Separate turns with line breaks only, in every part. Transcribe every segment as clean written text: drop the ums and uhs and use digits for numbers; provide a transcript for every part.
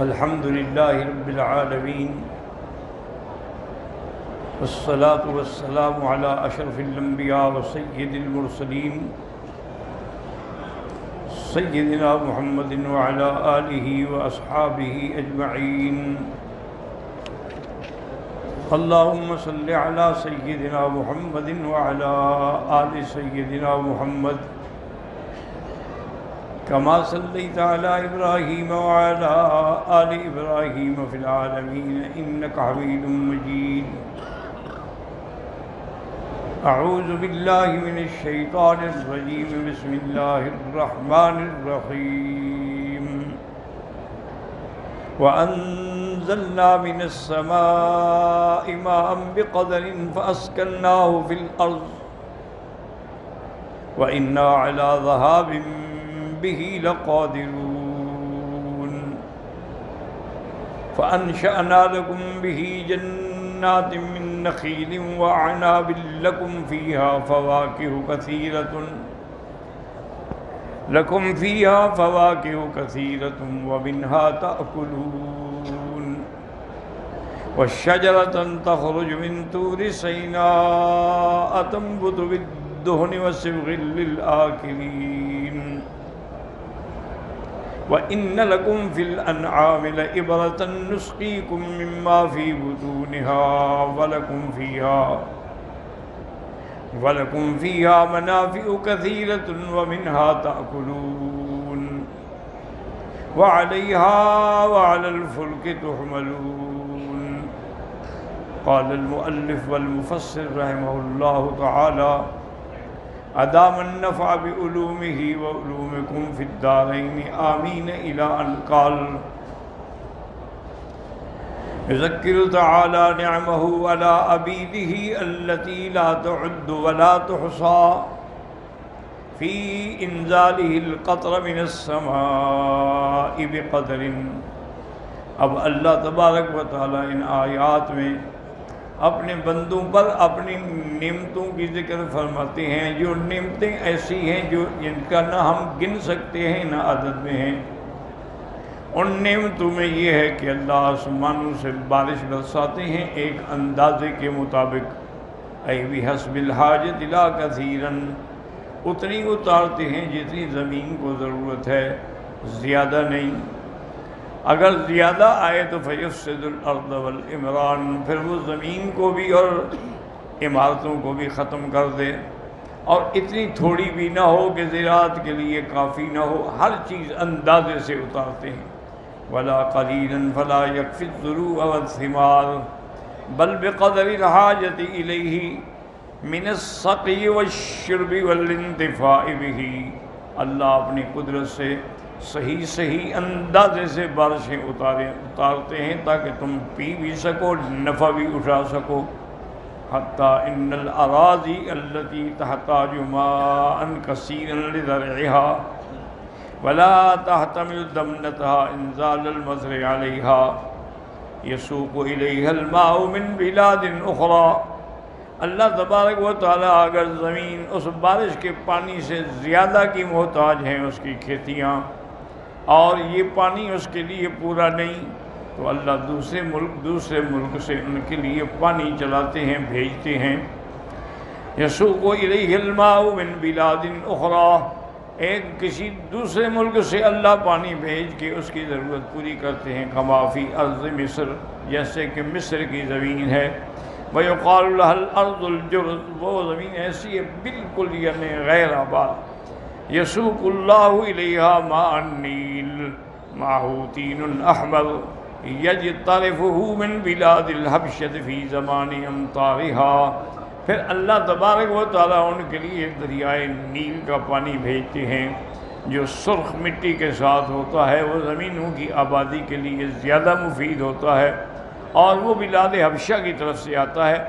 الحمد لله رب العالمين والصلاة والسلام على أشرف الأنبياء وسيد المرسلين سيدنا محمد وعلى آله وأصحابه أجمعين. اللهم صل على سيدنا محمد وعلى آل سيدنا محمد كما صليت على إبراهيم وعلى آل إبراهيم في العالمين إنك حميد مجيد. أعوذ بالله من الشيطان الرجيم. بسم الله الرحمن الرحيم. وأنزلنا من السماء ماء بقدر فأسكناه في الأرض وإنا على ذهاب به لقادرون. فأنشأنا لكم به جنات من نخيل وأعناب لكم فيها فواكه كثيرة ومنها تأكلون. والشجرة تخرج من طور سيناء تنبت بالدهن وصبغ للآكلين. وَإِنَّ لَكُمْ فِي الْأَنْعَامِ لَعِبْرَةً نُسْقِيكُم مِّمَّا فِي بُطُونِهَا وَلَكُمْ فِيهَا مَنَافِعُ كَثِيرَةٌ وَمِنْهَا تَأْكُلُونَ وَعَلَيْهَا وَعَلَى الْفُلْكِ تُحْمَلُونَ. قال المؤلف والمفسر رحمه الله تعالى ادام النفع بعلومه وعلومكم في الدارين آمين إلى أن قال يذكر تعالى نعمه على عبيده التي لا تعد ولا تحصى في إنزاله القطر من السماء بقدر. اب اللہ تبارک و تعالی ان آیات میں اپنے بندوں پر اپنی نعمتوں کی ذکر فرماتے ہیں، جو نعمتیں ایسی ہیں جن کا نہ ہم گن سکتے ہیں نہ عدد میں ہیں. ان نعمتوں میں یہ ہے کہ اللہ آسمانوں سے بارش برساتے ہیں ایک اندازے کے مطابق، اے بحسب الحاجۃ لا کثیرا، اتنی اتارتے ہیں جتنی زمین کو ضرورت ہے، زیادہ نہیں. اگر زیادہ آئے تو فیفسد الارض والعمران، پھر وہ زمین کو بھی اور عمارتوں کو بھی ختم کر دے. اور اتنی تھوڑی بھی نہ ہو کہ زراعت کے لیے کافی نہ ہو، ہر چیز اندازے سے اتارتے ہیں. ولا قلیلا فلا یکفی الزروع والثمار بل بقدر الحاجۃ الیہ من السقی والشرب والانتفاع بہ. اللہ اپنی قدرت سے صحیح اندازے سے بارشیں اتارتے ہیں تاکہ تم پی بھی سکو، نفع بھی اٹھا سکو. حتی ان الاراضی التي تحتاج ماء كثيرا لزرعها ولا تحتمل دمنتها انزال المطر عليها يسوق اليها الماء من بلاد اخرى. اللہ تبارک و تعالیٰ اگر زمین اس بارش کے پانی سے زیادہ کی محتاج ہیں، اس کی کھیتیاں، اور یہ پانی اس کے لیے پورا نہیں، تو اللہ دوسرے ملک سے ان کے لیے پانی چلاتے ہیں، بھیجتے ہیں. یسوق الیہ الماء من بلاد اخرى، ایک کسی دوسرے ملک سے اللہ پانی بھیج کے اس کی ضرورت پوری کرتے ہیں. کما فی ارض مصر، جیسے کہ مصر کی زمین ہے. وَيُقَالُ لَهَا الْأَرْضُ الْجُرُزُ، وہ زمین ایسی ہے بالکل یعنی غیر آباد. یسوق اللہ الیہا ماء النیل معہ تین احمر یجترفہ من بلاد الحبشۃ فی زمان امطارہا. پھر اللہ تبارک و تعالیٰ ان کے لیے دریائے نیل کا پانی بھیجتے ہیں جو سرخ مٹی کے ساتھ ہوتا ہے. وہ زمینوں کی آبادی کے لیے زیادہ مفید ہوتا ہے، اور وہ بلاد حبشہ کی طرف سے آتا ہے.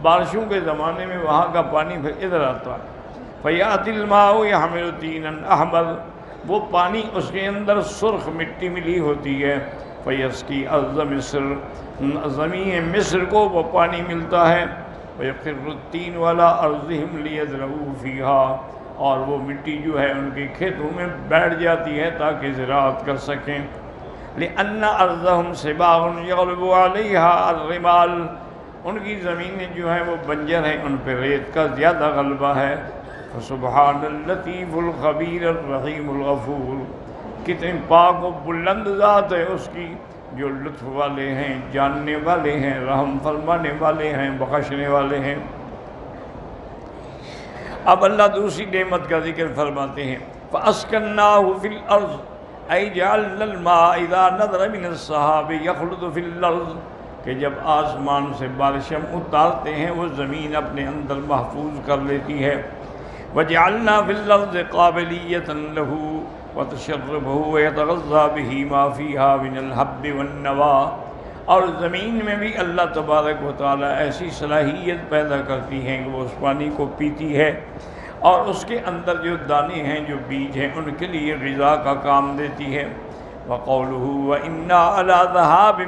بارشوں کے زمانے میں وہاں کا پانی پھر ادھر آتا ہے. فَيَأْتِي الْمَاءُ يَحْمِلُ طِينًا أَحْمَرَ، وہ پانی اس کے اندر سرخ مٹی ملی ہوتی ہے. فَيَسْقِي أَرْضَ مِصْرَ، زمین مصر کو وہ پانی ملتا ہے. وَيَقِرُّ الطِّينُ عَلَىٰ أَرْضِهِمْ لِيَزْرَعُوا فِيهَا، اور وہ مٹی جو ہے ان کے کھیتوں میں بیٹھ جاتی ہے تاکہ زراعت کر سکیں. لأن أرضهم سباع يغلب عليها الرمال، ان کی زمینیں جو ہیں وہ بنجر ہیں، ان پہ ریت کا زیادہ غلبہ ہے۔ فسبحان اللطیف الخبیر الرحیم الغفور، کتنی پاک و بلند ذات ہے اس کی، جو لطف والے ہیں، جاننے والے ہیں، رحم فرمانے والے ہیں، بخشنے والے ہیں۔ اب اللہ دوسری نعمت کا ذکر فرماتے ہیں، فَأَسْكَنَّاهُ فِي الْأَرْضِ أَيْ جَعَلْنَا الْمَاءَ إِذَا نَزَلَ مِنَ السَّحَابِ يَخْلُدُ فِي الْأَرْضِ، کہ جب آسمان سے بارش ہم اتارتے ہیں وہ زمین اپنے اندر محفوظ کر لیتی ہے۔ وَجَعَلْنَا فِي الْأَرْضِ قَابِلِيَّةً لَهُ وَتَشَرَّبُهُ وَيَتَغَذَّى بِهِ مَا فِيهَا مِنَ الْحَبِّ وَالنَّوَىٰ، اور زمین میں بھی اللہ تبارک و تعالیٰ ایسی صلاحیت پیدا کرتی ہیں کہ وہ اس پانی کو پیتی ہے، اور اس کے اندر جو دانے ہیں، جو بیج ہیں، ان کے لیے غذا کا کام دیتی ہے۔ وَقَوْلُهُ وَإِنَّا عَلَىٰ ذَهَابٍ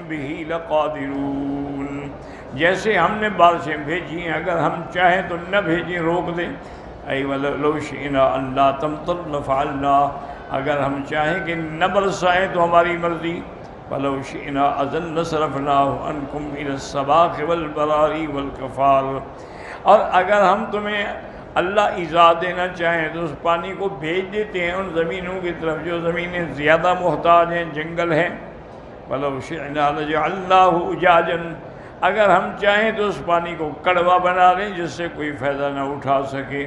بِهِ لَقَادِرُونَ، جیسے ہم نے بارشیں بھیجی ہیں، اگر ہم چاہیں تو نہ بھیجیں، روک دیں۔ اَيْ وَلَوْ شِئْنَا أَن لَّا تَمْطِرْ لَفَعَلْنَا، اگر ہم چاہیں کہ نہ برسائیں تو ہماری مرضی۔ وَلَوْ شِئْنَا إِذًا لَّصَرَفْنَاهُ عَنكُمْ إِلَى السَّبَاخِ وَالْبَرَارِ وَالْكَفَارِ، اور اگر ہم تمہیں اللہ ایذا دینا چاہیں تو اس پانی کو بھیج دیتے ہیں ان زمینوں کی طرف جو زمینیں زیادہ محتاج ہیں، جنگل ہیں۔ وَلَوْ شِئْنَا لَجَعَلْنَاهُ أُجَاجًا، اگر ہم چاہیں تو اس پانی کو کڑوا بنا لیں جس سے کوئی فائدہ نہ اٹھا سکے۔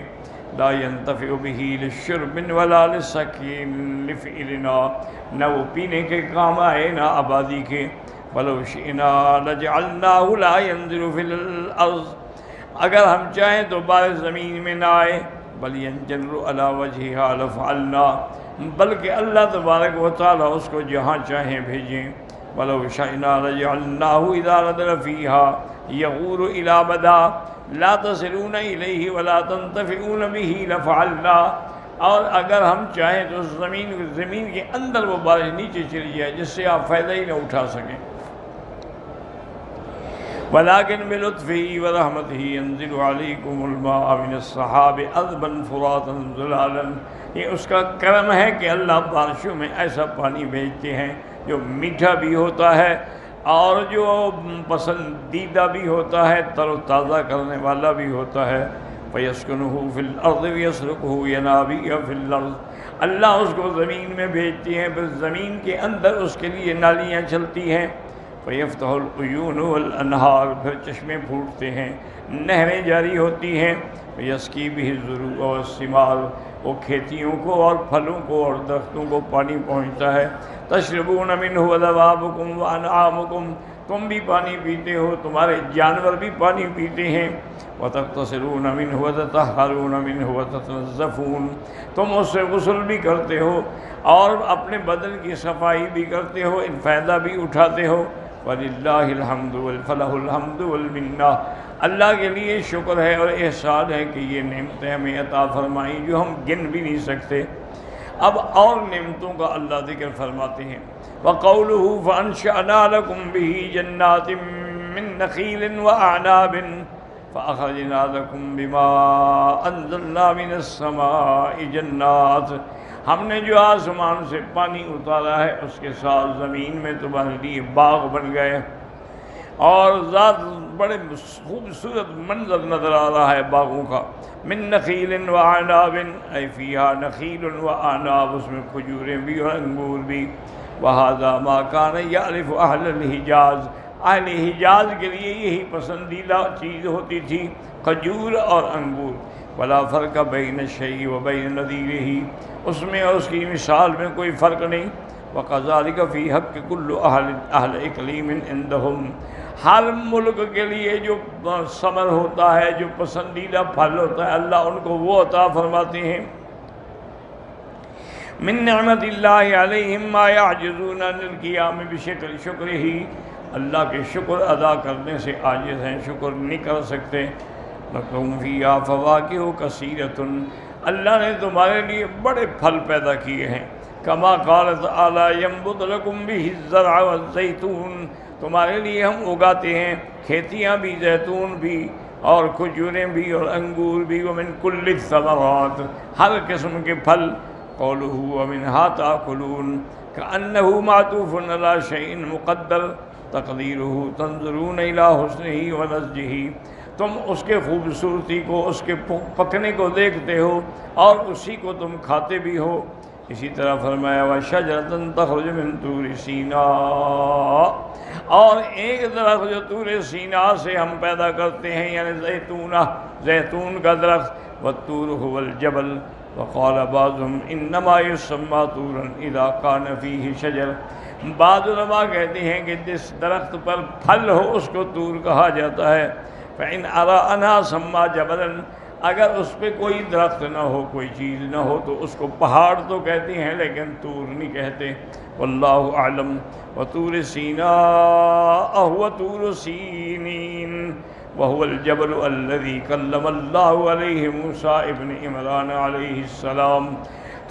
لَا يَنْتَفِعُ بِهِ لِلشُّرْبِ وَلَا لِلسَّقِيِ لِفِعْلِنَا، نہ وہ پینے کے کام آئے نہ آبادی کے۔ وَلَوْ شِئْنَا لَجَعَلْنَاهُ لَا يَنزِلُ فِي الْأَرْضِ، اگر ہم چاہیں تو بارش زمین میں نہ آئے۔ بَلْ يَنْجَلُّ عَلَىٰ وَجْهِهَا لَفَعَلْنَا، بلکہ اللہ تبارک و تعالیٰ اس کو جہاں چاہیں بھیجیں۔ وَلَوْ شَئْنَا لَجَعَلْنَاهُ إِذَا نَزَلَ فِيهَا يَغُورُ إِلَىٰ مَدَىٰ لَا تَصِلُونَ إِلَيْهِ وَلَا تَنْتَفِعُونَ بِهِ لَفَعَلْنَا، اور اگر ہم چاہیں تو اس زمین کے اندر وہ بارش نیچے چلی جائے جس سے آپ فائدہ ہی نہ اٹھا سکیں۔ وَلَٰكِن بِلُطْفِهِ وَرَحْمَتِهِ يَنزِلُ عَلَيْكُمُ الْمَاءَ مِنَ السَّحَابِ عَذْبًا فُرَاتًا زُلَالًا، یہ اس کا کرم ہے کہ اللہ بارشوں میں ایسا پانی بھیجتے ہیں جو میٹھا بھی ہوتا ہے اور جو پسندیدہ بھی ہوتا ہے، تر و تازہ کرنے والا بھی ہوتا ہے۔ فَيَسْكُنُهُ فِي الْأَرْضِ وَيَسْلُكُهُ يَنَابِيعَ فِي الْأَرْضِ، اللہ اس کو زمین میں بھیجتے ہیں، پھر زمین کے اندر اس کے لیے نالیاں چلتی ہیں۔ فَيَفْتَحُ الْعُيُونُ وَالْأَنْهَارُ، پھر چشمے پھوٹتے ہیں، نہریں جاری ہوتی ہیں۔ وَيَسْقِي بِهِ الزُّرُوعَ وَالثِّمَارُ، وہ کھیتیوں کو اور پھلوں کو اور درختوں کو پانی پہنچتا ہے۔ تشربون منہ ودوابکم وانعامکم، تم بھی پانی پیتے ہو، تمہارے جانور بھی پانی پیتے ہیں۔ وتغتسلون منہ وتطہرون منہ وتتنظفون، تم اس سے غسل بھی کرتے ہو اور اپنے بدن کی صفائی بھی کرتے ہو، ان فائدہ بھی اٹھاتے ہو۔ وَلِلَّهِ الْحَمْدُ فَلَهُ الْحَمْدُ وَالْمِنَّةُ، اللہ کے لیے شکر ہے اور احسان ہے کہ یہ نعمتیں ہمیں عطا فرمائیں جو ہم گن بھی نہیں سکتے۔ اب اور نعمتوں کا اللہ ذکر فرماتے ہیں۔ وَقَوْلُهُ فَأَنشَأْنَا لَكُمْ بِهِ جَنَّاتٍ مِّن نَخِيلٍ وَأَعْنَابٍ فَأَخْرَجْنَا لَكُمْ بِمَا أَنزَلْنَا مِنَ السَّمَاءِ جَنَّاتٍ، ہم نے جو آسمان سے پانی اتارا ہے اس کے ساتھ زمین میں تمہارے لیے باغ بن گئے، اور ذات بڑے خوبصورت منظر نظر آ رہا ہے باغوں کا۔ من نخیل وعناب، اے فیہا نخیل وعناب، اس میں کھجوریں بھی اور انگور بھی۔ وہذا ما کان یعرف اہل الحجاز، اہل حجاز کے لیے یہی پسندیدہ چیز ہوتی تھی، کھجور اور انگور۔ ولا فرق بین الشیء وبین نظیرہ، اس میں اور اس کی مثال میں کوئی فرق نہیں۔ وَكَذَلِكَ فِي حَقِّ كُلُّ أَهْلِ إِقْلِيمٍ عِندَهُمْ، ہر ملک کے لیے جو ثمر ہوتا ہے، جو پسندیدہ پھل ہوتا ہے، اللہ ان کو وہ عطا فرماتے ہیں۔ من نعمت اللہ علیہم ما یعجزون عن القیام بشکر شکرہ، اللہ کے شکر ادا کرنے سے عاجز ہیں، شکر نہیں کر سکتے۔ لَكُمْ فِيهَا فَوَاكِهُ كَثِيرَةٌ، اللہ نے تمہارے لیے بڑے پھل پیدا کیے ہیں۔ کما قال تعالی ينبت لكم به الزرع والزيتون، تمہارے لیے ہم اگاتے ہیں کھیتیاں بھی، زیتون بھی اور کھجوریں بھی اور انگور بھی۔ ومن كل الثمرات، ہر قسم کے پھل۔ قوله ومنها تأكلون، كأنه معطوف على شيء مقدر تقديره تنظرون إلى حسنه ونسجه، تم اس کے خوبصورتی کو، اس کے پکنے کو دیکھتے ہو اور اسی کو تم کھاتے بھی ہو۔ اسی طرح فرمایا وَشَجَرَةً تَخْرُجُ مِن طُورِ سِینَاءَ، اور ایک درخت جو طور سینا سے ہم پیدا کرتے ہیں، یعنی زیتون کا درخت، وَالطُّورُ هُوَ الْجَبَلُ وَقَالَ بَعْضُهُمْ إِنَّمَا يُسَمَّى طُورًا إِذَا كَانَ فِيهِ شَجَرٌ، بعض علماء کہتے ہیں کہ جس درخت پر پھل ہو اس کو طور کہا جاتا ہے۔ فَإِنْ أَرَأَنَا سَمَّى جَبَلًا، اگر اس پہ کوئی درخت نہ ہو، کوئی چیز نہ ہو تو اس کو پہاڑ تو کہتے ہیں لیکن طور نہیں کہتے۔ واللہ اعلم۔ وطور سیناء هو طور سینین وهو الجبل الذي كلم الله عليه موسى ابن عمران علیہ السلام،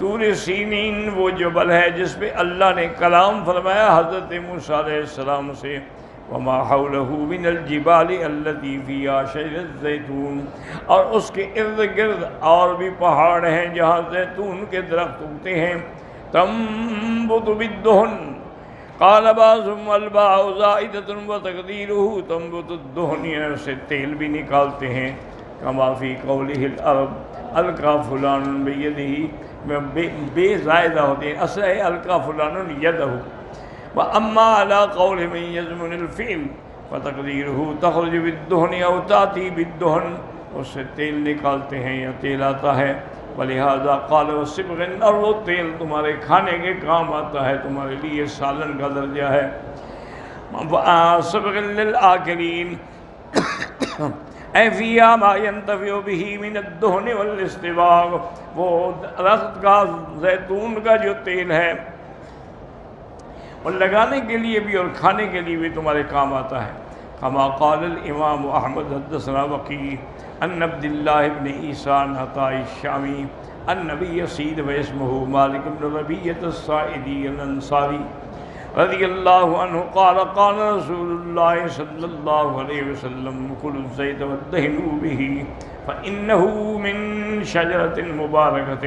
طور سینین وہ جبل ہے جس پہ اللہ نے کلام فرمایا حضرت موسیٰ علیہ السلام سے۔ وما حوله من الجبال التي فيها شجر الزيتون، اور اس کے ارد گرد اور بھی پہاڑ ہیں جہاں زیتون کے درخت اگتے ہیں۔ تنبت بالدہن، قال بعضهم الباء زائدة وتقديره تنبت الدہن، یعنی اسے تیل بھی نکالتے ہیں۔ کما فی قولہ العرب القا فلان بیدہ، بے زائدہ ہوتے ہیں، اصل ہے القا فلان یدہ۔ وَأَمَّا عَلَىٰ قَوْلِ مَنْ يَزْمُنِ الْفِعْلِ فَتَقْدِيرُهُ تَخْرُجُ بِالدُّهْنِ أَوْ تَأْتِي بِالدُّهْنِ، اس سے تیل نکالتے ہیں یا تیل آتا ہے۔ وَلِهَذَا قَالَ وَالصِّبْغِ، اور وہ تیل تمہارے کھانے کے کام آتا ہے، تمہارے لیے سالن کا درجہ ہے۔ صِبْغٍ لِلْآكِلِينَ اے فیہا ما ينتفع به من الدہن والاستباغ، وہ درخت کا زیتون کا جو تیل ہے اور لگانے کے لیے بھی اور کھانے کے لیے بھی تمہارے کام آتا ہے۔ کما قال الامام احمد حدثنا وقی ان عبد اللہ بن عیسیٰ عطاء الشامی النبی یسید و اسمہ مالک بن ربیعۃ الساعدی الانصاری رضی اللہ عنہ قال قال رسول اللہ صلی اللہ علیہ وسلم کلوا الزیت وادہنوا بہ فإنہ من شجرۃ مبارکۃ،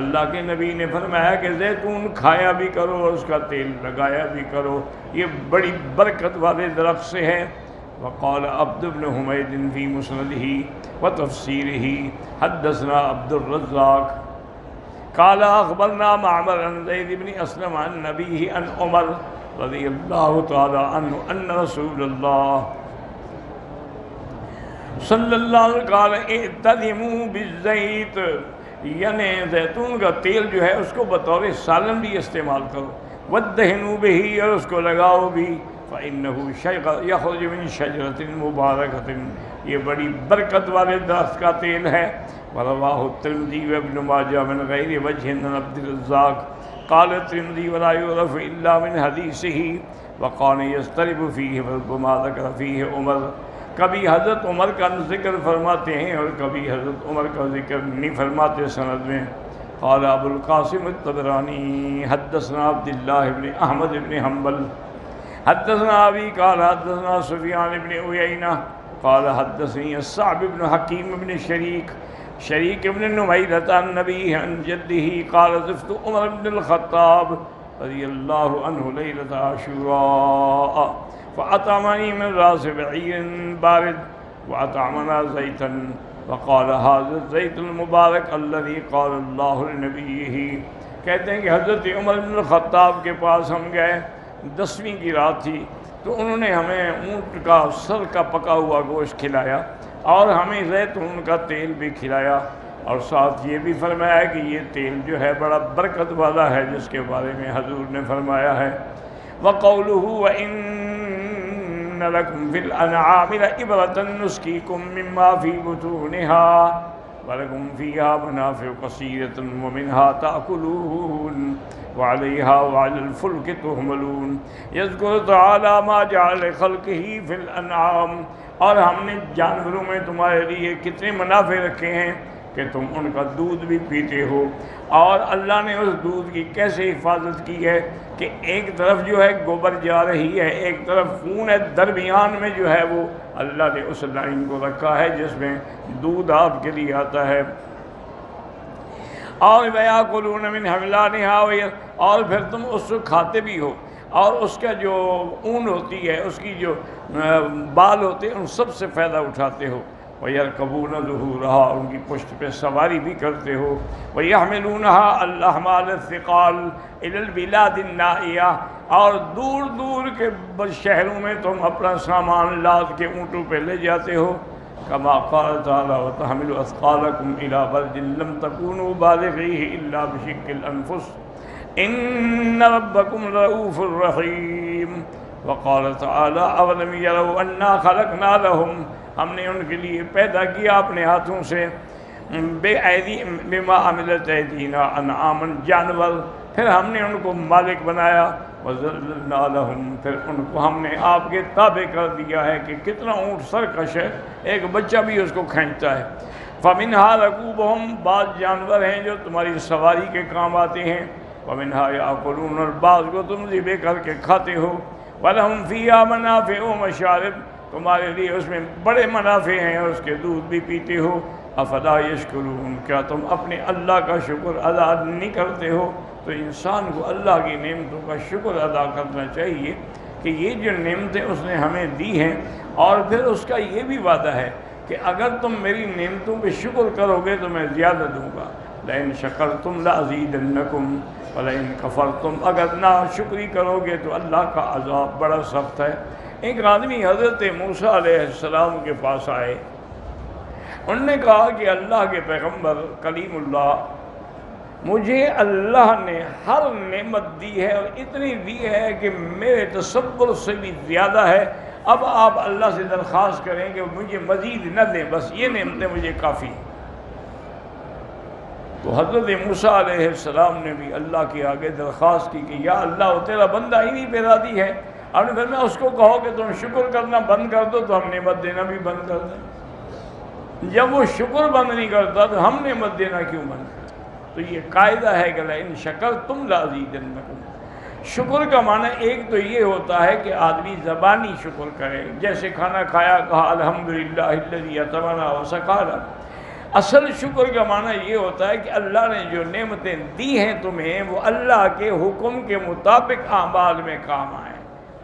اللہ کے نبی نے فرمایا کہ زیتون کھایا بھی کرو اور اس کا تیل لگایا بھی کرو، یہ بڑی برکت والے درخت سے ہے۔ وقال عبد بن حمید فی مسندہ وتفسیرہ حدثنا عبد الرزاق قال اخبرنا معمر عن زید بن اسلم عن نبیہ عن عمر رضی اللہ تعالی عنہ ان رسول اللہ صلی اللہ علیہ وسلم قال اعتدموا بالزیت، یعنی زیتون کا تیل جو ہے اس کو بطور سالن بھی استعمال کرو، وَادَّهِنُوا بِهِ، اور اس کو لگاؤ بھی، فَإِنَّهُ يَخْرُجُ مِن شَجْرَةٍ مُبَارَكَةٍ، یہ بڑی برکت والے درخت کا تیل ہے۔ وَرَوَاهُ التِّرْمِذِيُّ وَابْنُ ماجہ من غیر وجہ عن عبد الرزاق قال الترمذی ولا يعرف الا من حدیثه وقال يضطرب فيه وربما ذكر فيه عمر، کبھی حضرت عمر کا ذکر فرماتے ہیں اور کبھی حضرت عمر کا ذکر نہیں فرماتے سند میں۔ قال ابو القاسم الطبرانی حدثنا عبد اللہ بن احمد بن حنبل حدثنا ابی قال حدثنا سفیان بن عیینہ قال حدثني الصعب بن حکیم بن شریک بن نمیرۃ عن نبیہ عن جدہ قال زفت عمر بن الخطاب رضی اللہ عنہ لیلۃ عاشوراء فأطعمني من راس بعير بارد وأطعمنا زيتا وقال هذا الزيت المبارك الذي قال الله لنبيه، کہتے ہیں کہ حضرت عمر بن الخطاب کے پاس ہم گئے، 10ویں کی رات تھی، تو انہوں نے ہمیں اونٹ کا سر کا پکا ہوا گوشت کھلایا اور ہمیں زیتون کا تیل بھی کھلایا، اور ساتھ یہ بھی فرمایا کہ یہ تیل جو ہے بڑا برکت والا ہے جس کے بارے میں حضور نے فرمایا ہے۔ وَقَوْلُهُ وَإِنَّ لَكُمْ فِي الْأَنْعَامِ لَعِبْرَةً نُسْقِيكُم مِّمَّا فِي بُطُونِهَا وَلَكُمْ فِيهَا مَنَافِعُ كَثِيرَةٌ وَمِنْهَا تَأْكُلُونَ وَعَلَيْهَا وَعَلَى الْفُلْكِ تُحْمَلُونَ يَذْكُرُ تَعَالَىٰ مَا جَعَلَ خَلْقِهِ فِي الْأَنْعَامِ، اور ہم نے جانوروں میں تمہارے لیے کتنے منافع رکھے ہیں کہ تم ان کا دودھ بھی پیتے ہو، اور اللہ نے اس دودھ کی کیسے حفاظت کی ہے کہ ایک طرف جو ہے گوبر جا رہی ہے، ایک طرف خون ہے، درمیان میں جو ہے وہ اللہ نے اس لائن کو رکھا ہے جس میں دودھ آپ کے لیے آتا ہے۔ اور وَيَأْكُلُونَ مِنْ حَمْلَانِهَا، اور پھر تم اس کو کھاتے بھی ہو، اور اس کا جو اون ہوتی ہے، اس کی جو بال ہوتے ہیں، ان سب سے فائدہ اٹھاتے ہو۔ وَيَرْكَبُونَ ظُهُورَهَا، ان کی پشت پہ سواری بھی کرتے ہو۔ وَيَحْمِلُونَهَا الْأَحْمَالَ الثِّقَالَ إِلَى الْبِلَادِ النَّائِيَةِ، اور دور دور کے شہروں میں تم اپنا سامان لاد کے اونٹوں پہ لے جاتے ہو۔ كما قال تعالیٰ وَتَحْمِلُ أَثْقَالَكُمْ إِلَى بَلْدٍ لَمْ تَكُونُوا بَالِغِيهِ إِلَّا بِشِقِّ الْأَنفُسِ إِنَّ رَبَّكُمْ رَءُوفٌ رَحِيمٌ۔ وقال تعالیٰ اَوَلَمْ يَرَوْا أَنَّا خَلَقْنَا لَهُمْ، ہم نے ان کے لیے پیدا کیا اپنے ہاتھوں سے، بما عملت ایدینا انعاما، جانور، پھر ہم نے ان کو مالک بنایا، وذللنا لهم، پھر ان کو ہم نے آپ کے تابع کر دیا ہے کہ کتنا اونٹ سرکش ہے، ایک بچہ بھی اس کو کھینچتا ہے۔ فمنها ركوبهم، بعض جانور ہیں جو تمہاری سواری کے کام آتے ہیں، ومنها یاکلون، اور بعض کو تم ذبح کر کے کھاتے ہو، ولهم فیہا منافع ومشارب، تمہارے لیے اس میں بڑے منافع ہیں، اس کے دودھ بھی پیتے ہو۔ افلا یشکرون، کیا تم اپنے اللہ کا شکر ادا نہیں کرتے ہو؟ تو انسان کو اللہ کی نعمتوں کا شکر ادا کرنا چاہیے کہ یہ جو نعمتیں اس نے ہمیں دی ہیں، اور پھر اس کا یہ بھی وعدہ ہے کہ اگر تم میری نعمتوں پہ شکر کرو گے تو میں زیادہ دوں گا۔ لئن شکرتم لازیدنکم ولئن کفرتم، اگر نا شکری کرو گے تو اللہ کا عذاب بڑا سخت ہے۔ ایک آدمی حضرت موسیٰ علیہ السلام کے پاس آئے، انہوں نے کہا کہ اللہ کے پیغمبر کلیم اللہ، مجھے اللہ نے ہر نعمت دی ہے اور اتنی دی ہے کہ میرے تصور سے بھی زیادہ ہے، اب آپ اللہ سے درخواست کریں کہ مجھے مزید نہ دیں، بس یہ نعمتیں مجھے کافی ہیں۔ تو حضرت موسیٰ علیہ السلام نے بھی اللہ کے آگے درخواست کی کہ یا اللہ، وہ تیرا بندہ ہی نہیں پہ راضی ہے، اور پھر میں اس کو کہو کہ تم شکر کرنا بند کر دو تو ہم نعمت دینا بھی بند کر دیں۔ جب وہ شکر بند نہیں کرتا تو ہم نعمت دینا کیوں بند کریں؟ تو یہ قاعدہ ہے کہ لئن شکرتم لازیدنکم۔ شکر کا معنی ایک تو یہ ہوتا ہے کہ آدمی زبانی شکر کرے، جیسے کھانا کھایا کہا الحمدللہ الذی اطعمنا وسقانا۔ اصل شکر کا معنی یہ ہوتا ہے کہ اللہ نے جو نعمتیں دی ہیں تمہیں، وہ اللہ کے حکم کے مطابق اعمال میں کام آئیں۔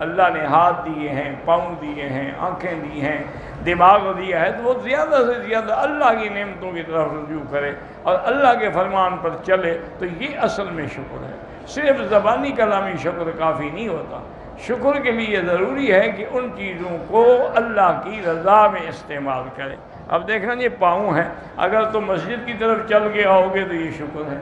اللہ نے ہاتھ دیے ہیں، پاؤں دیے ہیں، آنکھیں دی ہیں، دماغ دیا ہے، تو وہ زیادہ سے زیادہ اللہ کی نعمتوں کی طرف رجوع کرے اور اللہ کے فرمان پر چلے، تو یہ اصل میں شکر ہے۔ صرف زبانی کلامی شکر کافی نہیں ہوتا، شکر کے لیے ضروری ہے کہ ان چیزوں کو اللہ کی رضا میں استعمال کرے۔ اب دیکھنا یہ پاؤں ہیں، اگر تم مسجد کی طرف چل کے آؤ گے تو یہ شکر ہے،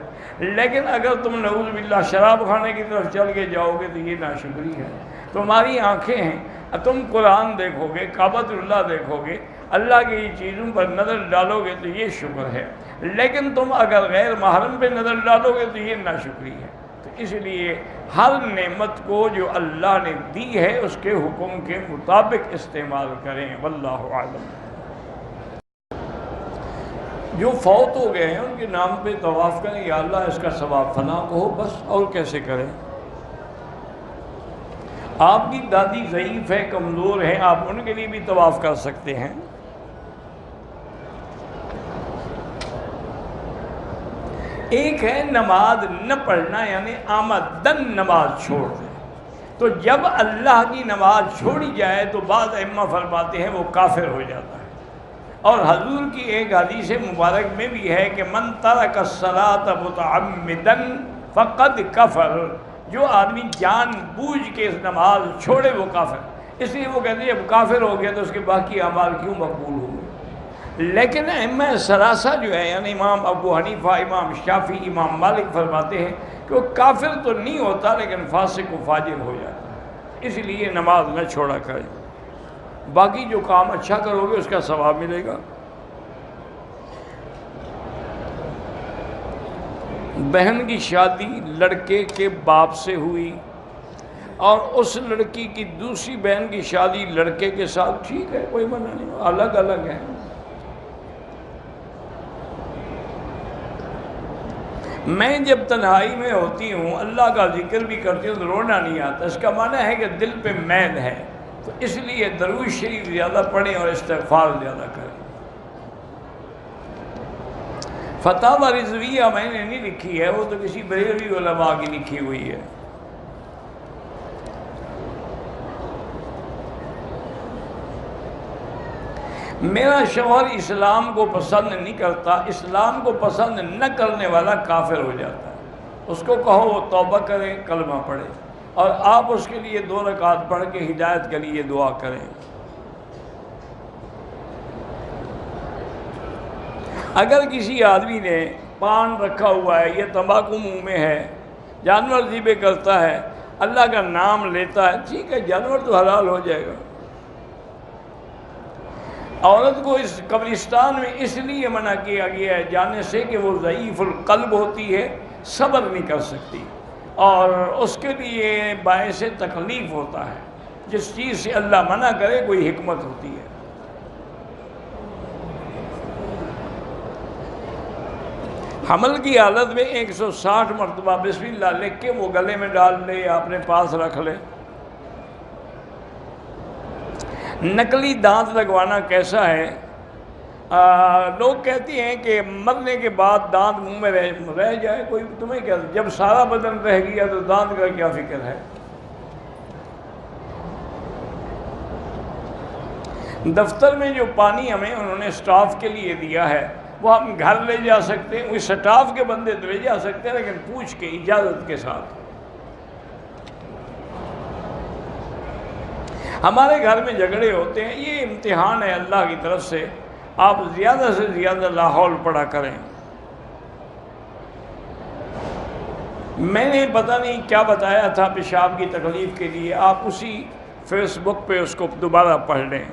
لیکن اگر تم نعوذ باللہ شراب کھانے کی طرف چل کے جاؤ گے تو یہ ناشکری ہے۔ تمہاری آنکھیں ہیں، تم قرآن دیکھو گے، کعبۃ اللہ دیکھو گے، اللہ کی چیزوں پر نظر ڈالو گے تو یہ شکر ہے، لیکن تم اگر غیر محرم پہ نظر ڈالو گے تو یہ ناشکری ہے۔ تو اس لیے ہر نعمت کو جو اللہ نے دی ہے اس کے حکم کے مطابق استعمال کریں۔ واللہ اعلم۔ جو فوت ہو گئے ہیں ان کے نام پہ طواف کریں، یا اللہ اس کا ثواب فلاں کو ہو، بس اور کیسے کریں۔ آپ کی دادی ضعیف ہے، کمزور ہے، آپ ان کے لیے بھی طواف کر سکتے ہیں۔ ایک ہے نماز نہ پڑھنا، یعنی آمدن نماز چھوڑ دیں، تو جب اللہ کی نماز چھوڑی جائے تو بعض ائمہ فرماتے ہیں وہ کافر ہو جاتا ہے۔ اور حضور کی ایک حدیث مبارک میں بھی ہے کہ من ترک الصلاۃ متعمدا فقد کفر، جو آدمی جان بوجھ کے اس نماز چھوڑے وہ کافر۔ اس لیے وہ کہتے ہیں اب کافر ہو گیا تو اس کے باقی اعمال کیوں مقبول ہوں گے۔ لیکن ائمہ ثلاثہ جو ہے، یعنی امام ابو حنیفہ، امام شافعی، امام مالک فرماتے ہیں کہ وہ کافر تو نہیں ہوتا لیکن فاسق و فاجر ہو جاتا ہے، اس لیے نماز نہ چھوڑا کریں، باقی جو کام اچھا کرو گے اس کا ثواب ملے گا۔ بہن کی شادی لڑکے کے باپ سے ہوئی اور اس لڑکی کی دوسری بہن کی شادی لڑکے کے ساتھ، ٹھیک ہے، کوئی منع نہیں، الگ الگ ہے۔ میں جب تنہائی میں ہوتی ہوں اللہ کا ذکر بھی کرتی ہوں تو رونا نہیں آتا، اس کا معنی ہے کہ دل پہ میل ہے، تو اس لیے درود شریف زیادہ پڑھیں اور استغفار زیادہ کریں۔ فتاوی رضویہ میں نے نہیں لکھی ہے، وہ تو کسی بریلوی علماء کی لکھی ہوئی ہے۔ میرا شوہر اسلام کو پسند نہیں کرتا، اسلام کو پسند نہ کرنے والا کافر ہو جاتا ہے، اس کو کہو وہ توبہ کرے، کلمہ پڑھے، اور آپ اس کے لیے 2 رکعت پڑھ کے ہدایت کے لیے دعا کریں۔ اگر کسی آدمی نے پان رکھا ہوا ہے، یہ تمباکو منہ میں ہے، جانور ذبح کرتا ہے، اللہ کا نام لیتا ہے، ٹھیک ہے، جانور تو حلال ہو جائے گا۔ عورت کو اس قبرستان میں اس لیے منع کیا گیا ہے جانے سے کہ وہ ضعیف القلب ہوتی ہے، صبر نہیں کر سکتی، اور اس کے لیے باعث تکلیف ہوتا ہے۔ جس چیز سے اللہ منع کرے کوئی حکمت ہوتی ہے۔ حمل کی حالت میں 160 مرتبہ بسم اللہ لکھ کے وہ گلے میں ڈال لے یا اپنے پاس رکھ لے۔ نقلی دانت لگوانا کیسا ہے؟ لوگ کہتے ہیں کہ مرنے کے بعد دانت منہ میں رہ جائے، کوئی تمہیں کیا، جب سارا بدن رہ گیا تو دانت کا کیا فکر ہے؟ دفتر میں جو پانی ہمیں انہوں نے سٹاف کے لیے دیا ہے وہ ہم گھر لے جا سکتے ہیں، وہ سٹاف کے بندے تو لے جا سکتے ہیں، لیکن پوچھ کے اجازت کے ساتھ۔ ہمارے گھر میں جھگڑے ہوتے ہیں، یہ امتحان ہے اللہ کی طرف سے، آپ زیادہ سے زیادہ لا حول پڑھا کریں۔ میں نے پتہ نہیں کیا بتایا تھا پیشاب کی تکلیف کے لیے، آپ اسی فیس بک پہ اس کو دوبارہ پڑھ لیں۔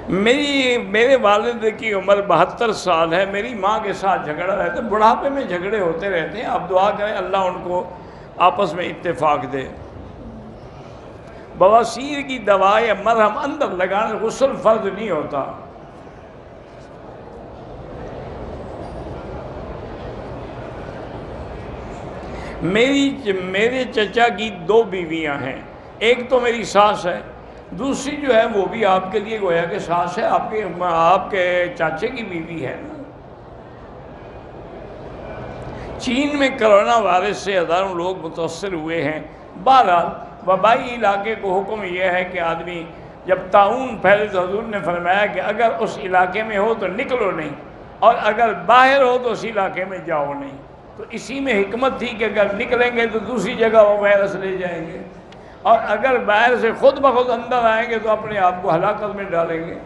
میرے والد کی عمر 72 سال ہے، میری ماں کے ساتھ جھگڑا رہتا ہے، بڑھاپے میں جھگڑے ہوتے رہتے ہیں، آپ دعا کریں اللہ ان کو آپس میں اتفاق دے۔ بواسیر کی دوا یا مرہم اندر لگانا، غسل فرض نہیں ہوتا۔ میرے چچا کی 2 بیویاں ہیں، ایک تو میری ساس ہے، دوسری جو ہے وہ بھی آپ کے لیے گویا کہ ساس ہے، آپ کے چاچے کی بیوی ہے نا۔ چین میں کرونا وائرس سے ہزاروں لوگ متاثر ہوئے ہیں۔ بہرحال وبائی علاقے کو حکم یہ ہے کہ آدمی جب طاعون پھیلے تو حضور نے فرمایا کہ اگر اس علاقے میں ہو تو نکلو نہیں، اور اگر باہر ہو تو اس علاقے میں جاؤ نہیں۔ تو اسی میں حکمت تھی کہ اگر نکلیں گے تو دوسری جگہ وہ وائرس لے جائیں گے، اور اگر باہر سے خود بخود اندر آئیں گے تو اپنے آپ کو ہلاکت میں ڈالیں گے۔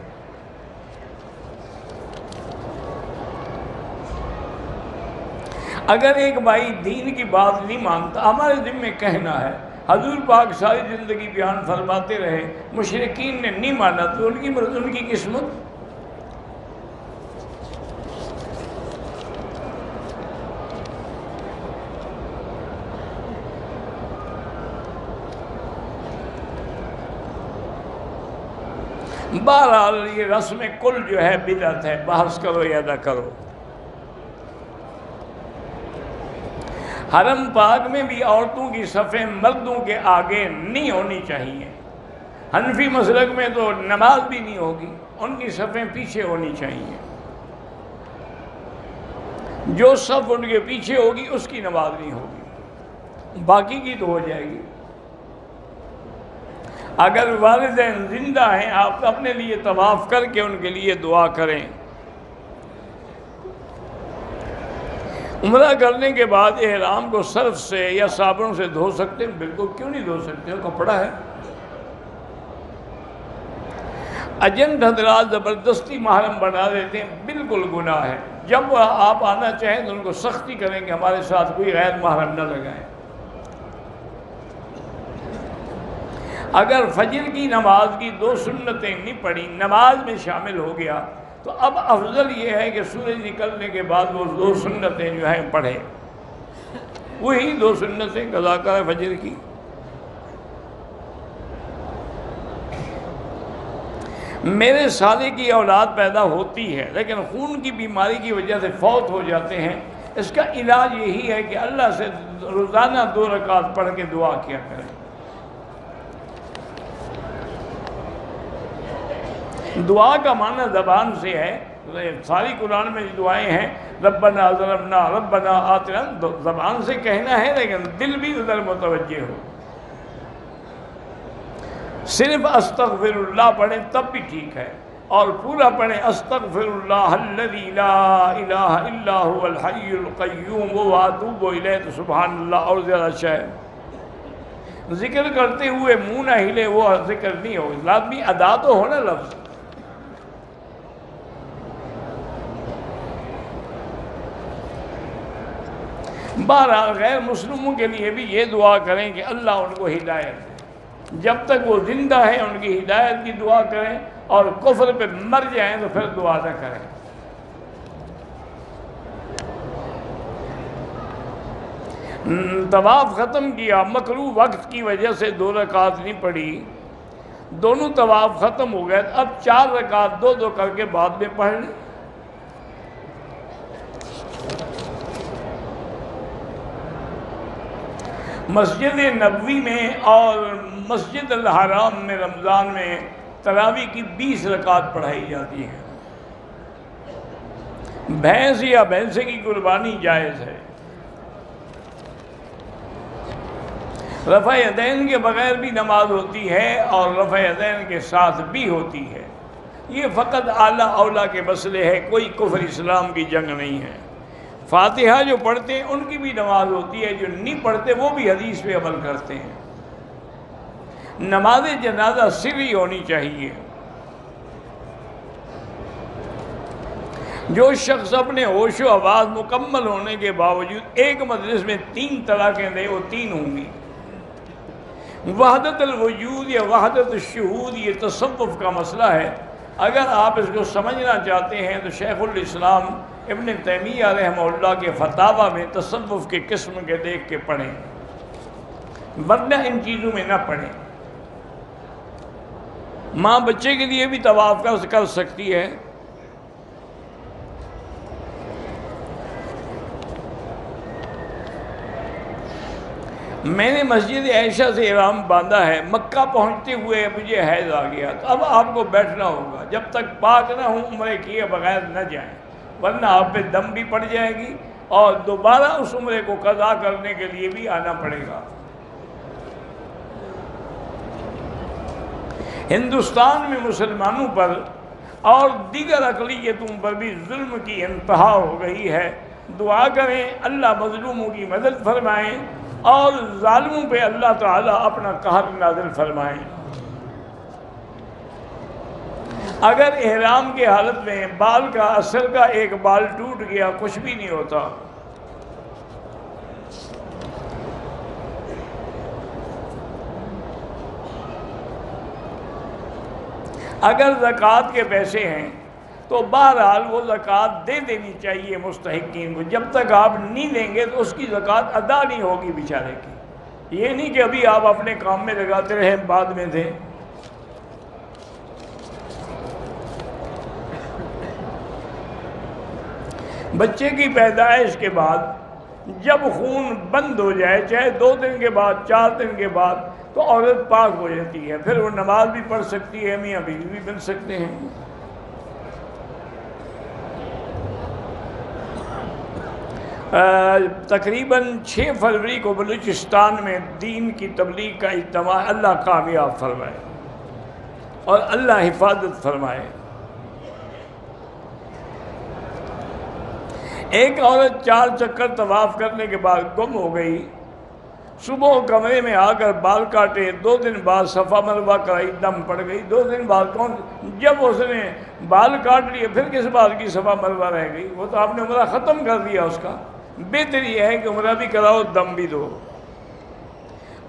اگر ایک بھائی دین کی بات نہیں مانتا، ہمارے ذمہ کہنا ہے، حضور پاک ساری زندگی بیان فرماتے رہے، مشرکین نے نہیں مانا تو ان کی قسمت۔ بہرحال یہ رسم کل جو ہے بدعت ہے، بحث کرو یا نہ کرو۔ حرم پاک میں بھی عورتوں کی صفیں مردوں کے آگے نہیں ہونی چاہیے۔ حنفی مسلک میں تو نماز بھی نہیں ہوگی، ان کی صفیں پیچھے ہونی چاہیے۔ جو صف ان کے پیچھے ہوگی اس کی نماز نہیں ہوگی، باقی کی تو ہو جائے گی۔ اگر والدین زندہ ہیں، آپ اپنے لیے طواف کر کے ان کے لیے دعا کریں۔ عمرہ کرنے کے بعد احرام کو صرف سے یا صابن سے دھو سکتے ہیں؟ بالکل، کیوں نہیں دھو سکتے، کپڑا ہے۔ ایجنٹ حضرات زبردستی محرم بنا دیتے ہیں، بالکل گناہ ہے۔ جب آپ آنا چاہیں تو ان کو سختی کریں کہ ہمارے ساتھ کوئی غیر محرم نہ لگائیں۔ اگر فجر کی نماز کی 2 سنتیں نہیں پڑھی، نماز میں شامل ہو گیا، تو اب افضل یہ ہے کہ سورج نکلنے کے بعد وہ 2 سنتیں جو ہیں پڑھے، وہی 2 سنتیں قضا کرے فجر کی۔ میرے سالے کی اولاد پیدا ہوتی ہے لیکن خون کی بیماری کی وجہ سے فوت ہو جاتے ہیں، اس کا علاج یہی ہے کہ اللہ سے روزانہ 2 رکعت پڑھ کے دعا کیا کریں۔ دعا کا معنی زبان سے ہے، ساری قرآن میں دعائیں ہیں، ربنا ظلمنا ربنا آتنا، زبان سے کہنا ہے لیکن دل بھی ادھر متوجہ ہو۔ صرف استغفر اللہ پڑھیں تب بھی ٹھیک ہے، اور پورا پڑھیں استغفر اللہ الذی لا الہ الا هو الحی القیوم واتوب الیہ، تو سبحان اللہ اور زیادہ اچھا ہے۔ ذکر کرتے ہوئے منہ نہ ہلے، وہ ذکر نہیں ہو، لازمی ادا تو ہو نا لفظ۔ بہرحال غیر مسلموں کے لیے بھی یہ دعا کریں کہ اللہ ان کو ہدایت دے، جب تک وہ زندہ ہیں ان کی ہدایت کی دعا کریں، اور کفر پہ مر جائیں تو پھر دعا نہ کریں۔ طواف ختم کیا، مکروہ وقت کی وجہ سے 2 رکعت نہیں پڑھی، دونوں طواف ختم ہو گئے، اب 4 رکعت 2 کر کے بعد میں پڑھ لیں۔ مسجد نبوی میں اور مسجد الحرام میں رمضان میں تراویح کی 20 رکعت پڑھائی جاتی ہے۔ بھینس یا بھینسے کی قربانی جائز ہے۔ رفع یدین کے بغیر بھی نماز ہوتی ہے اور رفع یدین کے ساتھ بھی ہوتی ہے، یہ فقط اعلیٰ اولیٰ کے مسئلے ہے، کوئی کفر اسلام کی جنگ نہیں ہے۔ فاتحہ جو پڑھتے ہیں ان کی بھی نماز ہوتی ہے، جو نہیں پڑھتے وہ بھی حدیث پہ عمل کرتے ہیں۔ نماز جنازہ سری ہونی چاہیے۔ جو شخص اپنے ہوش و حواس مکمل ہونے کے باوجود ایک مجلس میں 3 طلاقیں دے، وہ 3 ہوں گی۔ وحدت الوجود یا وحدت الشہود یہ تصوف کا مسئلہ ہے، اگر آپ اس کو سمجھنا چاہتے ہیں تو شیخ الاسلام ابن تیمیہ رحمہ اللہ کے فتاویٰ میں تصوف کے قسم کے دیکھ کے پڑھیں، ورنہ ان چیزوں میں نہ پڑھیں۔ ماں بچے کے لیے بھی طواف کر سکتی ہے۔ میں نے مسجد عائشہ سے احرام باندھا ہے، مکہ پہنچتے ہوئے مجھے حیض آ گیا، تو اب آپ کو بیٹھنا ہوگا، جب تک پاک نہ ہوں عمرے کیے بغیر نہ جائیں، ورنہ آپ پہ دم بھی پڑ جائے گی اور دوبارہ اس عمرے کو قضا کرنے کے لیے بھی آنا پڑے گا۔ ہندوستان میں مسلمانوں پر اور دیگر اقلیتوں پر بھی ظلم کی انتہا ہو گئی ہے۔ دعا کریں اللہ مظلوموں کی مدد فرمائیں اور ظالموں پہ اللہ تعالیٰ اپنا قہر نازل فرمائیں۔ اگر احرام کے حالت میں بال کا اثر کا ایک بال ٹوٹ گیا کچھ بھی نہیں ہوتا۔ اگر زکوٰۃ کے پیسے ہیں تو بہرحال وہ زکوٰۃ دے دینی چاہیے مستحقین کو، جب تک آپ نہیں دیں گے تو اس کی زکوٰۃ ادا نہیں ہوگی بیچارے کی۔ یہ نہیں کہ ابھی آپ اپنے کام میں لگاتے رہیں بعد میں دیں۔ بچے کی پیدائش کے بعد جب خون بند ہو جائے، چاہے 2 دن کے بعد 4 دن کے بعد، تو عورت پاک ہو جاتی ہے، پھر وہ نماز بھی پڑھ سکتی ہے، میاں بیوی بھی بن سکتے ہیں۔ تقریباً 6 فروری کو بلوچستان میں دین کی تبلیغ کا اجتماع، اللہ کامیاب فرمائے اور اللہ حفاظت فرمائے۔ ایک عورت 4 چکر طواف کرنے کے بعد گم ہو گئی، صبح کمرے میں آ کر بال کاٹے، 2 دن بعد صفا مروہ کرائی، دم پڑ گئی۔ 2 دن بعد جب اس نے بال کاٹ لیے پھر کس بات کی صفا مروہ رہ گئی؟ وہ تو آپ نے عمرہ ختم کر دیا اس کا۔ بہتر یہ ہے کہ عمرہ بھی کراؤ، دم بھی دو۔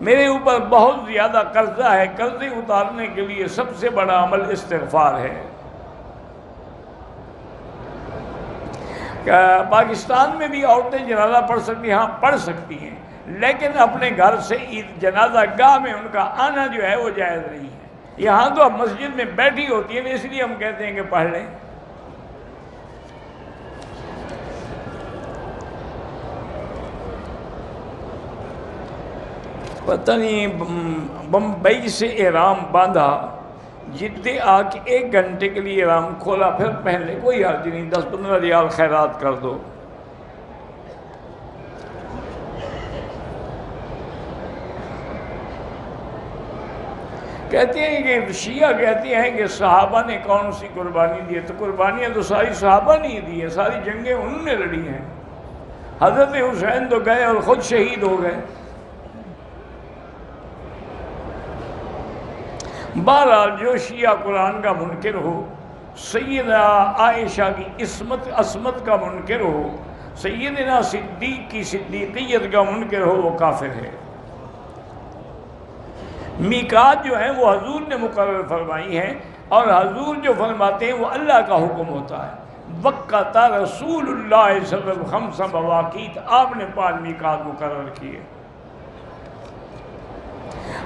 میرے اوپر بہت زیادہ قرضہ ہے، قرضے اتارنے کے لیے سب سے بڑا عمل استغفار ہے۔ پاکستان میں بھی عورتیں جنازہ پڑھ سکتی ہیں، ہاں پڑھ سکتی ہیں، لیکن اپنے گھر سے جنازہ گاہ میں ان کا آنا جو ہے وہ جائز نہیں ہے۔ یہاں تو اب مسجد میں بیٹھی ہوتی ہیں، اس لیے ہم کہتے ہیں کہ پڑھ لیں۔ پتہ نہیں بمبئی سے احرام باندھا، جدے آ کے 1 گھنٹے کے لیے آرام کھولا پھر پہن لے، کوئی حرج نہیں، 10-15 ریال خیرات کر دو۔ کہتے ہیں کہ شیعہ کہتے ہیں کہ صحابہ نے کون سی قربانی دی ہے، تو قربانیاں تو ساری صحابہ نہیں دی ہیں، ساری جنگیں انہوں نے لڑی ہیں۔ حضرت حسین تو گئے اور خود شہید ہو گئے۔ بہرحال جو شیعہ قرآن کا منکر ہو، سیدہ عائشہ کی عصمت کا منکر ہو، سیدنا صدیق کی صدیقیت کا منکر ہو، وہ کافر ہے۔ میقات جو ہیں وہ حضور نے مقرر فرمائی ہیں، اور حضور جو فرماتے ہیں وہ اللہ کا حکم ہوتا ہے۔ وقت رسول اللہ صلی اللہ علیہ وسلم 5 مواقیت، آپ نے 5 میقات مقرر کیے۔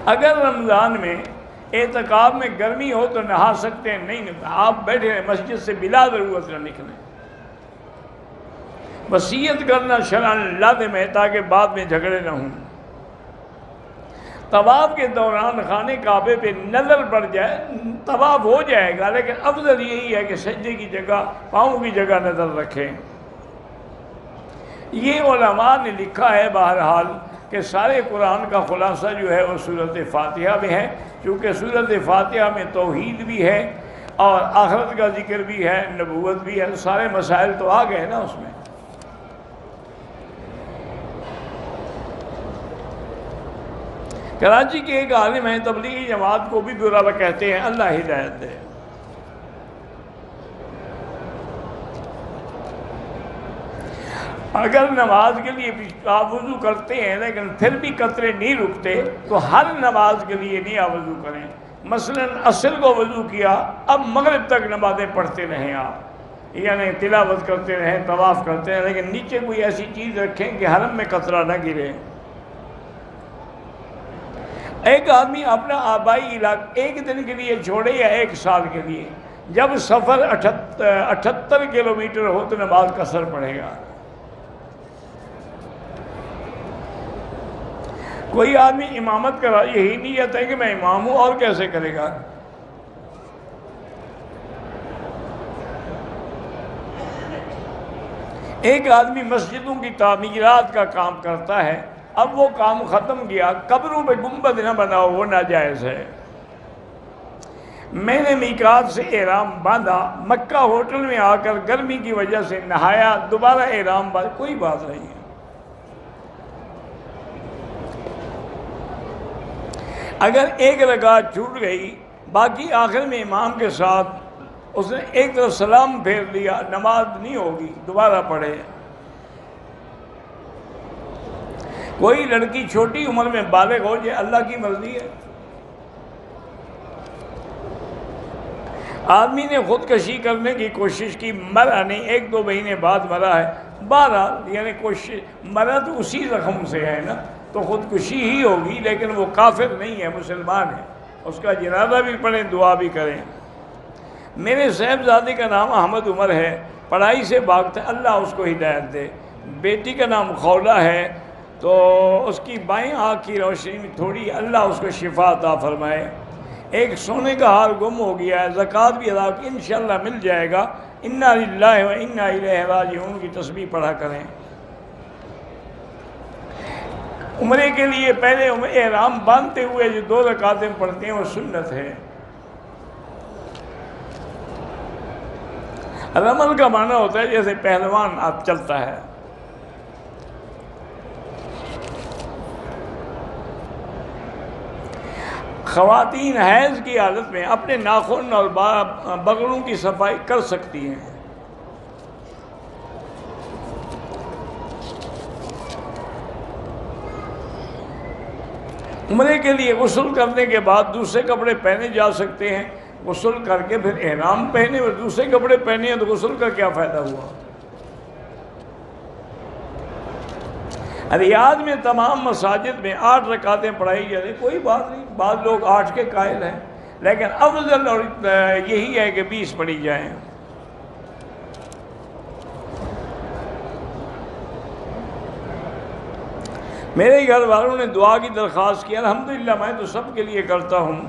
اگر رمضان میں اعتکاف میں گرمی ہو تو نہا سکتے ہیں، نہیں آپ بیٹھے رہیں مسجد سے بلا ضرورت نہ نکلیں۔ وصیت کرنا شرعاً لازم ہے تاکہ بعد میں جھگڑے نہ ہوں۔ طواف کے دوران خانہ کعبے پہ نظر پڑ جائے، طواف ہو جائے گا، لیکن افضل یہی ہے کہ سجدے کی جگہ، پاؤں کی جگہ نظر رکھیں۔ یہ علماء نے لکھا ہے بہرحال کہ سارے قرآن کا خلاصہ جو ہے وہ سورۃ فاتحہ میں ہے، چونکہ سورۃ فاتحہ میں توحید بھی ہے اور آخرت کا ذکر بھی ہے، نبوت بھی ہے، سارے مسائل تو آ گئے نا اس میں۔ کراچی کے ایک عالم ہیں، تبلیغی جماعت کو بھی برا کہتے ہیں، اللہ ہدایت دے۔ اگر نماز کے لیے آپ وضو کرتے ہیں لیکن پھر بھی قطرے نہیں رکتے تو ہر نماز کے لیے نہیں آپ وضو کریں۔ مثلا عصر کو وضو کیا، اب مغرب تک نمازیں پڑھتے رہیں آپ، یعنی تلاوت کرتے رہیں، طواف کرتے رہیں، لیکن نیچے کوئی ایسی چیز رکھیں کہ حرم میں قطرہ نہ گرے۔ ایک آدمی اپنا آبائی علاقہ 1 دن کے لیے چھوڑے یا 1 سال کے لیے، جب سفر 78 کلومیٹر ہو تو نماز قصر پڑھے گا۔ کوئی آدمی امامت کرا، یہی نیت ہے کہ میں امام ہوں، اور کیسے کرے گا؟ ایک آدمی مسجدوں کی تعمیرات کا کام کرتا ہے، اب وہ کام ختم کیا، قبروں پہ گنبد نہ بناؤ، وہ ناجائز ہے۔ میں نے میقات سے احرام باندھا، مکہ ہوٹل میں آ کر گرمی کی وجہ سے نہایا، دوبارہ احرام باندھا، کوئی بات نہیں ہے۔ اگر 1 رکعت چھوٹ گئی، باقی آخر میں امام کے ساتھ اس نے ایک طرف سلام پھیر لیا، نماز نہیں ہوگی، دوبارہ پڑھے۔ کوئی لڑکی چھوٹی عمر میں بالغ ہو جائے، اللہ کی مرضی ہے۔ آدمی نے خودکشی کرنے کی کوشش کی، مرا نہیں، 1-2 مہینے بعد مرا ہے، بہرحال یعنی کوشش، مرا تو اسی زخم سے ہے نا، تو خودکشی ہی ہوگی، لیکن وہ کافر نہیں ہے، مسلمان ہے، اس کا جنازہ بھی پڑھیں، دعا بھی کریں۔ میرے صاحبزادے کا نام احمد عمر ہے، پڑھائی سے بھاگتا ہے، اللہ اس کو ہدایت دے۔ بیٹی کا نام خولہ ہے، تو اس کی بائیں آنکھ کی روشنی تھوڑی، اللہ اس کو شفا عطا فرمائے۔ ایک سونے کا ہار گم ہو گیا ہے، زکوٰۃ بھی ادا کی، انشاءاللہ مل جائے گا۔ انا للہ و انا الیہ راجعون کی تسبیح پڑھا کریں۔ عمرے کے لیے پہلے احرام باندھتے ہوئے جو 2 رکعتیں پڑھتے ہیں وہ سنت ہے۔ رمل کا معنی ہوتا ہے جیسے پہلوان آپ چلتا ہے۔ خواتین حیض کی حالت میں اپنے ناخن اور بغلوں کی صفائی کر سکتی ہیں۔ عمرے کے لیے غسل کرنے کے بعد دوسرے کپڑے پہنے جا سکتے ہیں، غسل کر کے پھر احرام پہنے اور دوسرے کپڑے پہنے ہیں تو غسل کا کیا فائدہ ہوا؟ ریاض میں تمام مساجد میں 8 رکعتیں پڑھائی جا رہی، کوئی بات نہیں، بعض لوگ 8 کے قائل ہیں، لیکن افضل اور یہی ہے کہ 20 پڑھی جائیں۔ میرے گھر والوں نے دعا کی درخواست کی، الحمدللہ میں تو سب کے لیے کرتا ہوں۔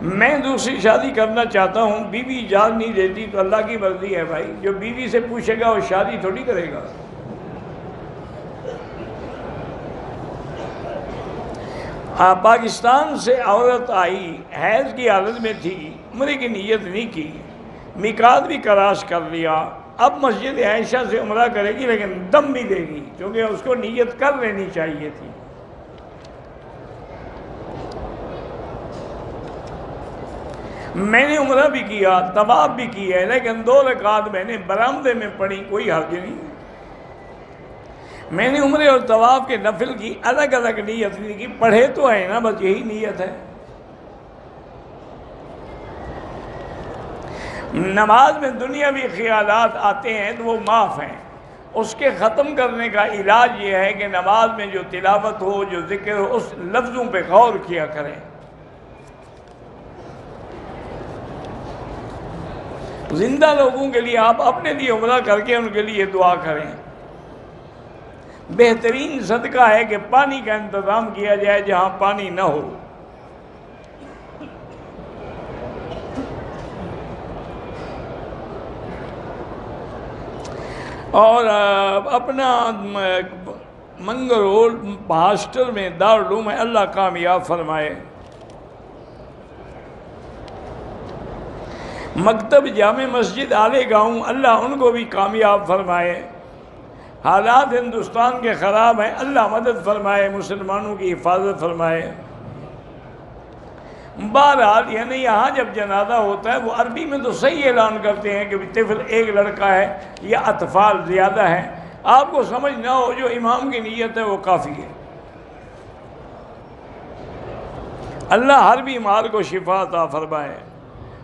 میں دوسری شادی کرنا چاہتا ہوں، بیوی اجازت نہیں دیتی، تو اللہ کی مرضی ہے بھائی، جو بیوی سے پوچھے گا وہ شادی تھوڑی کرے گا۔ پاکستان سے عورت آئی، حیض کی حالت میں تھی، عمرے کی نیت نہیں کی، میقات بھی کراس کر لیا، اب مسجد عائشہ سے عمرہ کرے گی لیکن دم بھی دے گی، کیونکہ اس کو نیت کر لینی چاہیے تھی۔ میں نے عمرہ بھی کیا، طواف بھی کیا ہے، لیکن 2 رکعت میں نے برآمدے میں پڑھی، کوئی حرج نہیں۔ میں نے عمرے اور طواف کے نفل کی الگ الگ نیت نہیں کی، پڑھے تو ہے نا، بس یہی نیت ہے۔ نماز میں دنیاوی خیالات آتے ہیں تو وہ معاف ہیں، اس کے ختم کرنے کا علاج یہ ہے کہ نماز میں جو تلاوت ہو، جو ذکر ہو، اس لفظوں پہ غور کیا کریں۔ زندہ لوگوں کے لیے آپ اپنے لیے عمرہ کر کے ان کے لیے دعا کریں۔ بہترین صدقہ ہے کہ پانی کا انتظام کیا جائے جہاں پانی نہ ہو۔ اور اپنا منگرول ہاسٹل میں دارالعلوم میں اللہ کامیاب فرمائے۔ مکتب جامع مسجد آل گاؤں، اللہ ان کو بھی کامیاب فرمائے۔ حالات ہندوستان کے خراب ہیں، اللہ مدد فرمائے، مسلمانوں کی حفاظت فرمائے۔ بہرحال یعنی یہاں جب جنازہ ہوتا ہے وہ عربی میں تو صحیح اعلان کرتے ہیں کہ طفل ایک لڑکا ہے یا اطفال زیادہ ہیں، آپ کو سمجھ نہ ہو، جو امام کی نیت ہے وہ کافی ہے۔ اللہ ہر بیمار کو شفا عطا فرمائے۔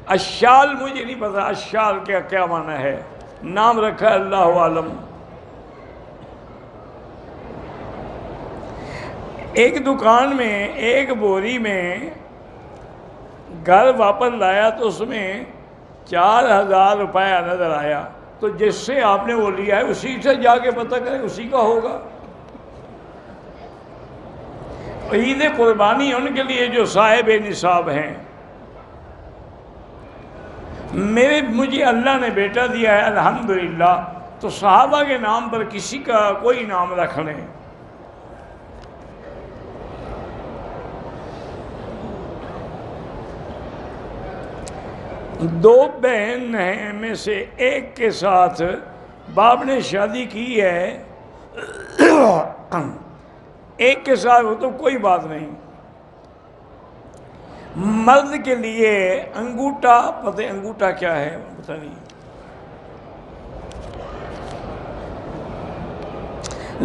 اشال مجھے نہیں پتا اشال کیا معنی ہے، نام رکھا ہے اللہ عالم۔ ایک دکان میں ایک بوری میں گھر واپس لایا تو اس میں 4000 روپیہ نظر آیا، تو جس سے آپ نے وہ لیا ہے اسی سے جا کے پتہ کریں، اسی کا ہوگا۔ عید قربانی ان کے لیے جو صاحب نصاب ہیں۔ مجھے اللہ نے بیٹا دیا ہے الحمدللہ، تو صحابہ کے نام پر کسی کا کوئی نام رکھ لیں۔ دو بہن ہیں میں سے ایک کے ساتھ باپ نے شادی کی ہے، ایک کے ساتھ ہو تو کوئی بات نہیں۔ مرد کے لیے انگوٹھا، پتہ انگوٹھا کیا ہے پتہ نہیں،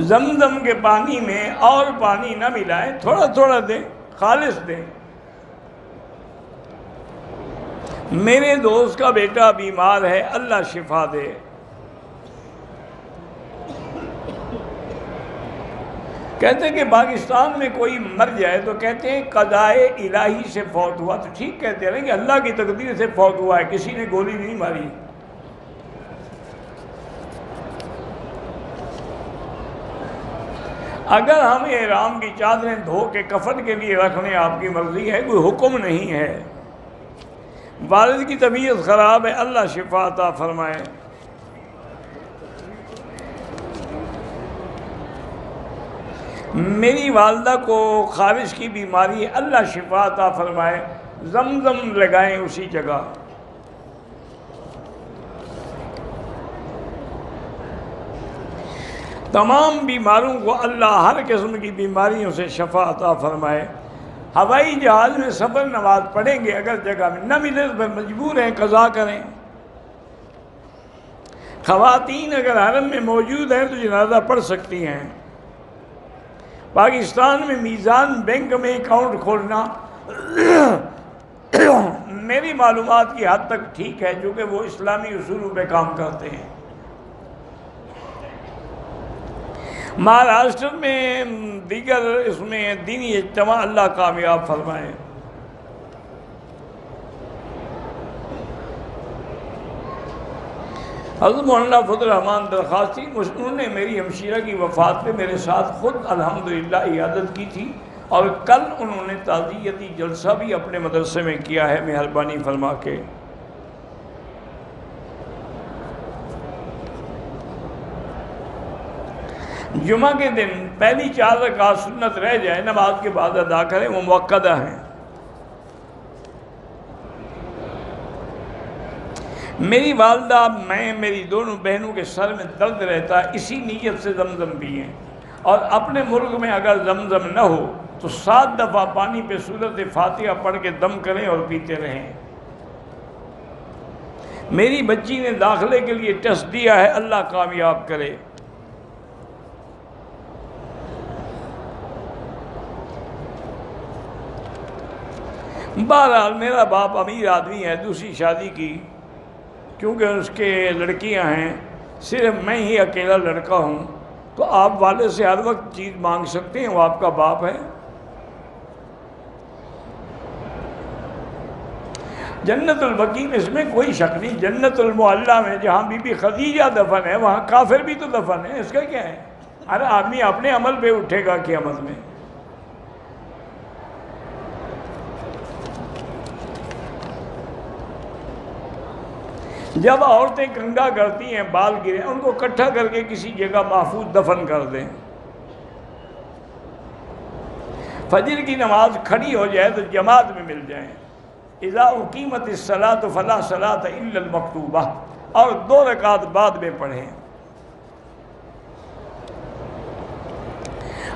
زمزم کے پانی میں اور پانی نہ ملائے، تھوڑا تھوڑا دیں، خالص دیں۔ میرے دوست کا بیٹا بیمار ہے، اللہ شفا دے۔ کہتے ہیں کہ پاکستان میں کوئی مر جائے تو کہتے ہیں قضائے الہی سے فوت ہوا، تو ٹھیک کہتے ہیں کہ اللہ کی تقدیر سے فوت ہوا ہے، کسی نے گولی نہیں ماری۔ اگر ہم احرام کی چادریں دھو کے کفن کے لیے رکھنے آپ کی مرضی ہے، کوئی حکم نہیں ہے۔ والد کی طبیعت خراب ہے، اللہ شفا عطا فرمائے۔ میری والدہ کو خارش کی بیماری ہے، اللہ شفا عطا فرمائے، زمزم لگائیں اسی جگہ۔ تمام بیماروں کو اللہ ہر قسم کی بیماریوں سے شفا عطا فرمائے۔ ہوائی جہاز میں سفر نماز پڑھیں گے، اگر جگہ میں نہ ملے تو مجبور ہیں قضا کریں۔ خواتین اگر حرم میں موجود ہیں تو جنازہ پڑھ سکتی ہیں۔ پاکستان میں میزان بینک میں اکاؤنٹ کھولنا میری معلومات کی حد تک ٹھیک ہے، چونکہ وہ اسلامی اصولوں پہ کام کرتے ہیں۔ مہاراشٹر میں دیگر اس میں دینی اجتماع اللہ کامیاب فرمائے۔ حضرت مولانا فضل الرحمان درخواستی، انہوں نے میری ہمشیرہ کی وفات پہ میرے ساتھ خود الحمدللہ عیادت کی تھی اور کل انہوں نے تعزیتی جلسہ بھی اپنے مدرسے میں کیا ہے، مہربانی فرما کے۔ جمعہ کے دن پہلی 4 رکعت سنت رہ جائے نماز کے بعد ادا کریں، وہ مؤکدہ ہیں۔ میری والدہ، میں، میری دونوں بہنوں کے سر میں درد رہتا ہے، اسی نیت سے زمزم پئیں، اور اپنے ملک میں اگر زمزم نہ ہو تو 7 دفعہ پانی پہ سورۃ فاتحہ پڑھ کے دم کریں اور پیتے رہیں۔ میری بچی نے داخلے کے لیے ٹیسٹ دیا ہے، اللہ کامیاب کرے۔ بہرحال میرا باپ امیر آدمی ہے، دوسری شادی کی، کیونکہ اس کے لڑکیاں ہیں، صرف میں ہی اکیلا لڑکا ہوں، تو آپ والد سے ہر وقت چیز مانگ سکتے ہیں، وہ آپ کا باپ ہے۔ جنت البقیع میں اس میں کوئی شک نہیں، جنت المعلیٰ میں جہاں بی بی خدیجہ دفن ہے وہاں کافر بھی تو دفن ہے، اس کا کیا ہے؟ ہر آدمی اپنے عمل پہ اٹھے گا قیامت میں۔ جب عورتیں کنگھا کرتی ہیں، بال گرے، ان کو اکٹھا کر کے کسی جگہ محفوظ دفن کر دیں۔ فجر کی نماز کھڑی ہو جائے تو جماعت میں مل جائیں۔ اذا اقیمت الصلاۃ فلا صلاۃ الا المکتوبہ، اور 2 رکعت بعد میں پڑھیں۔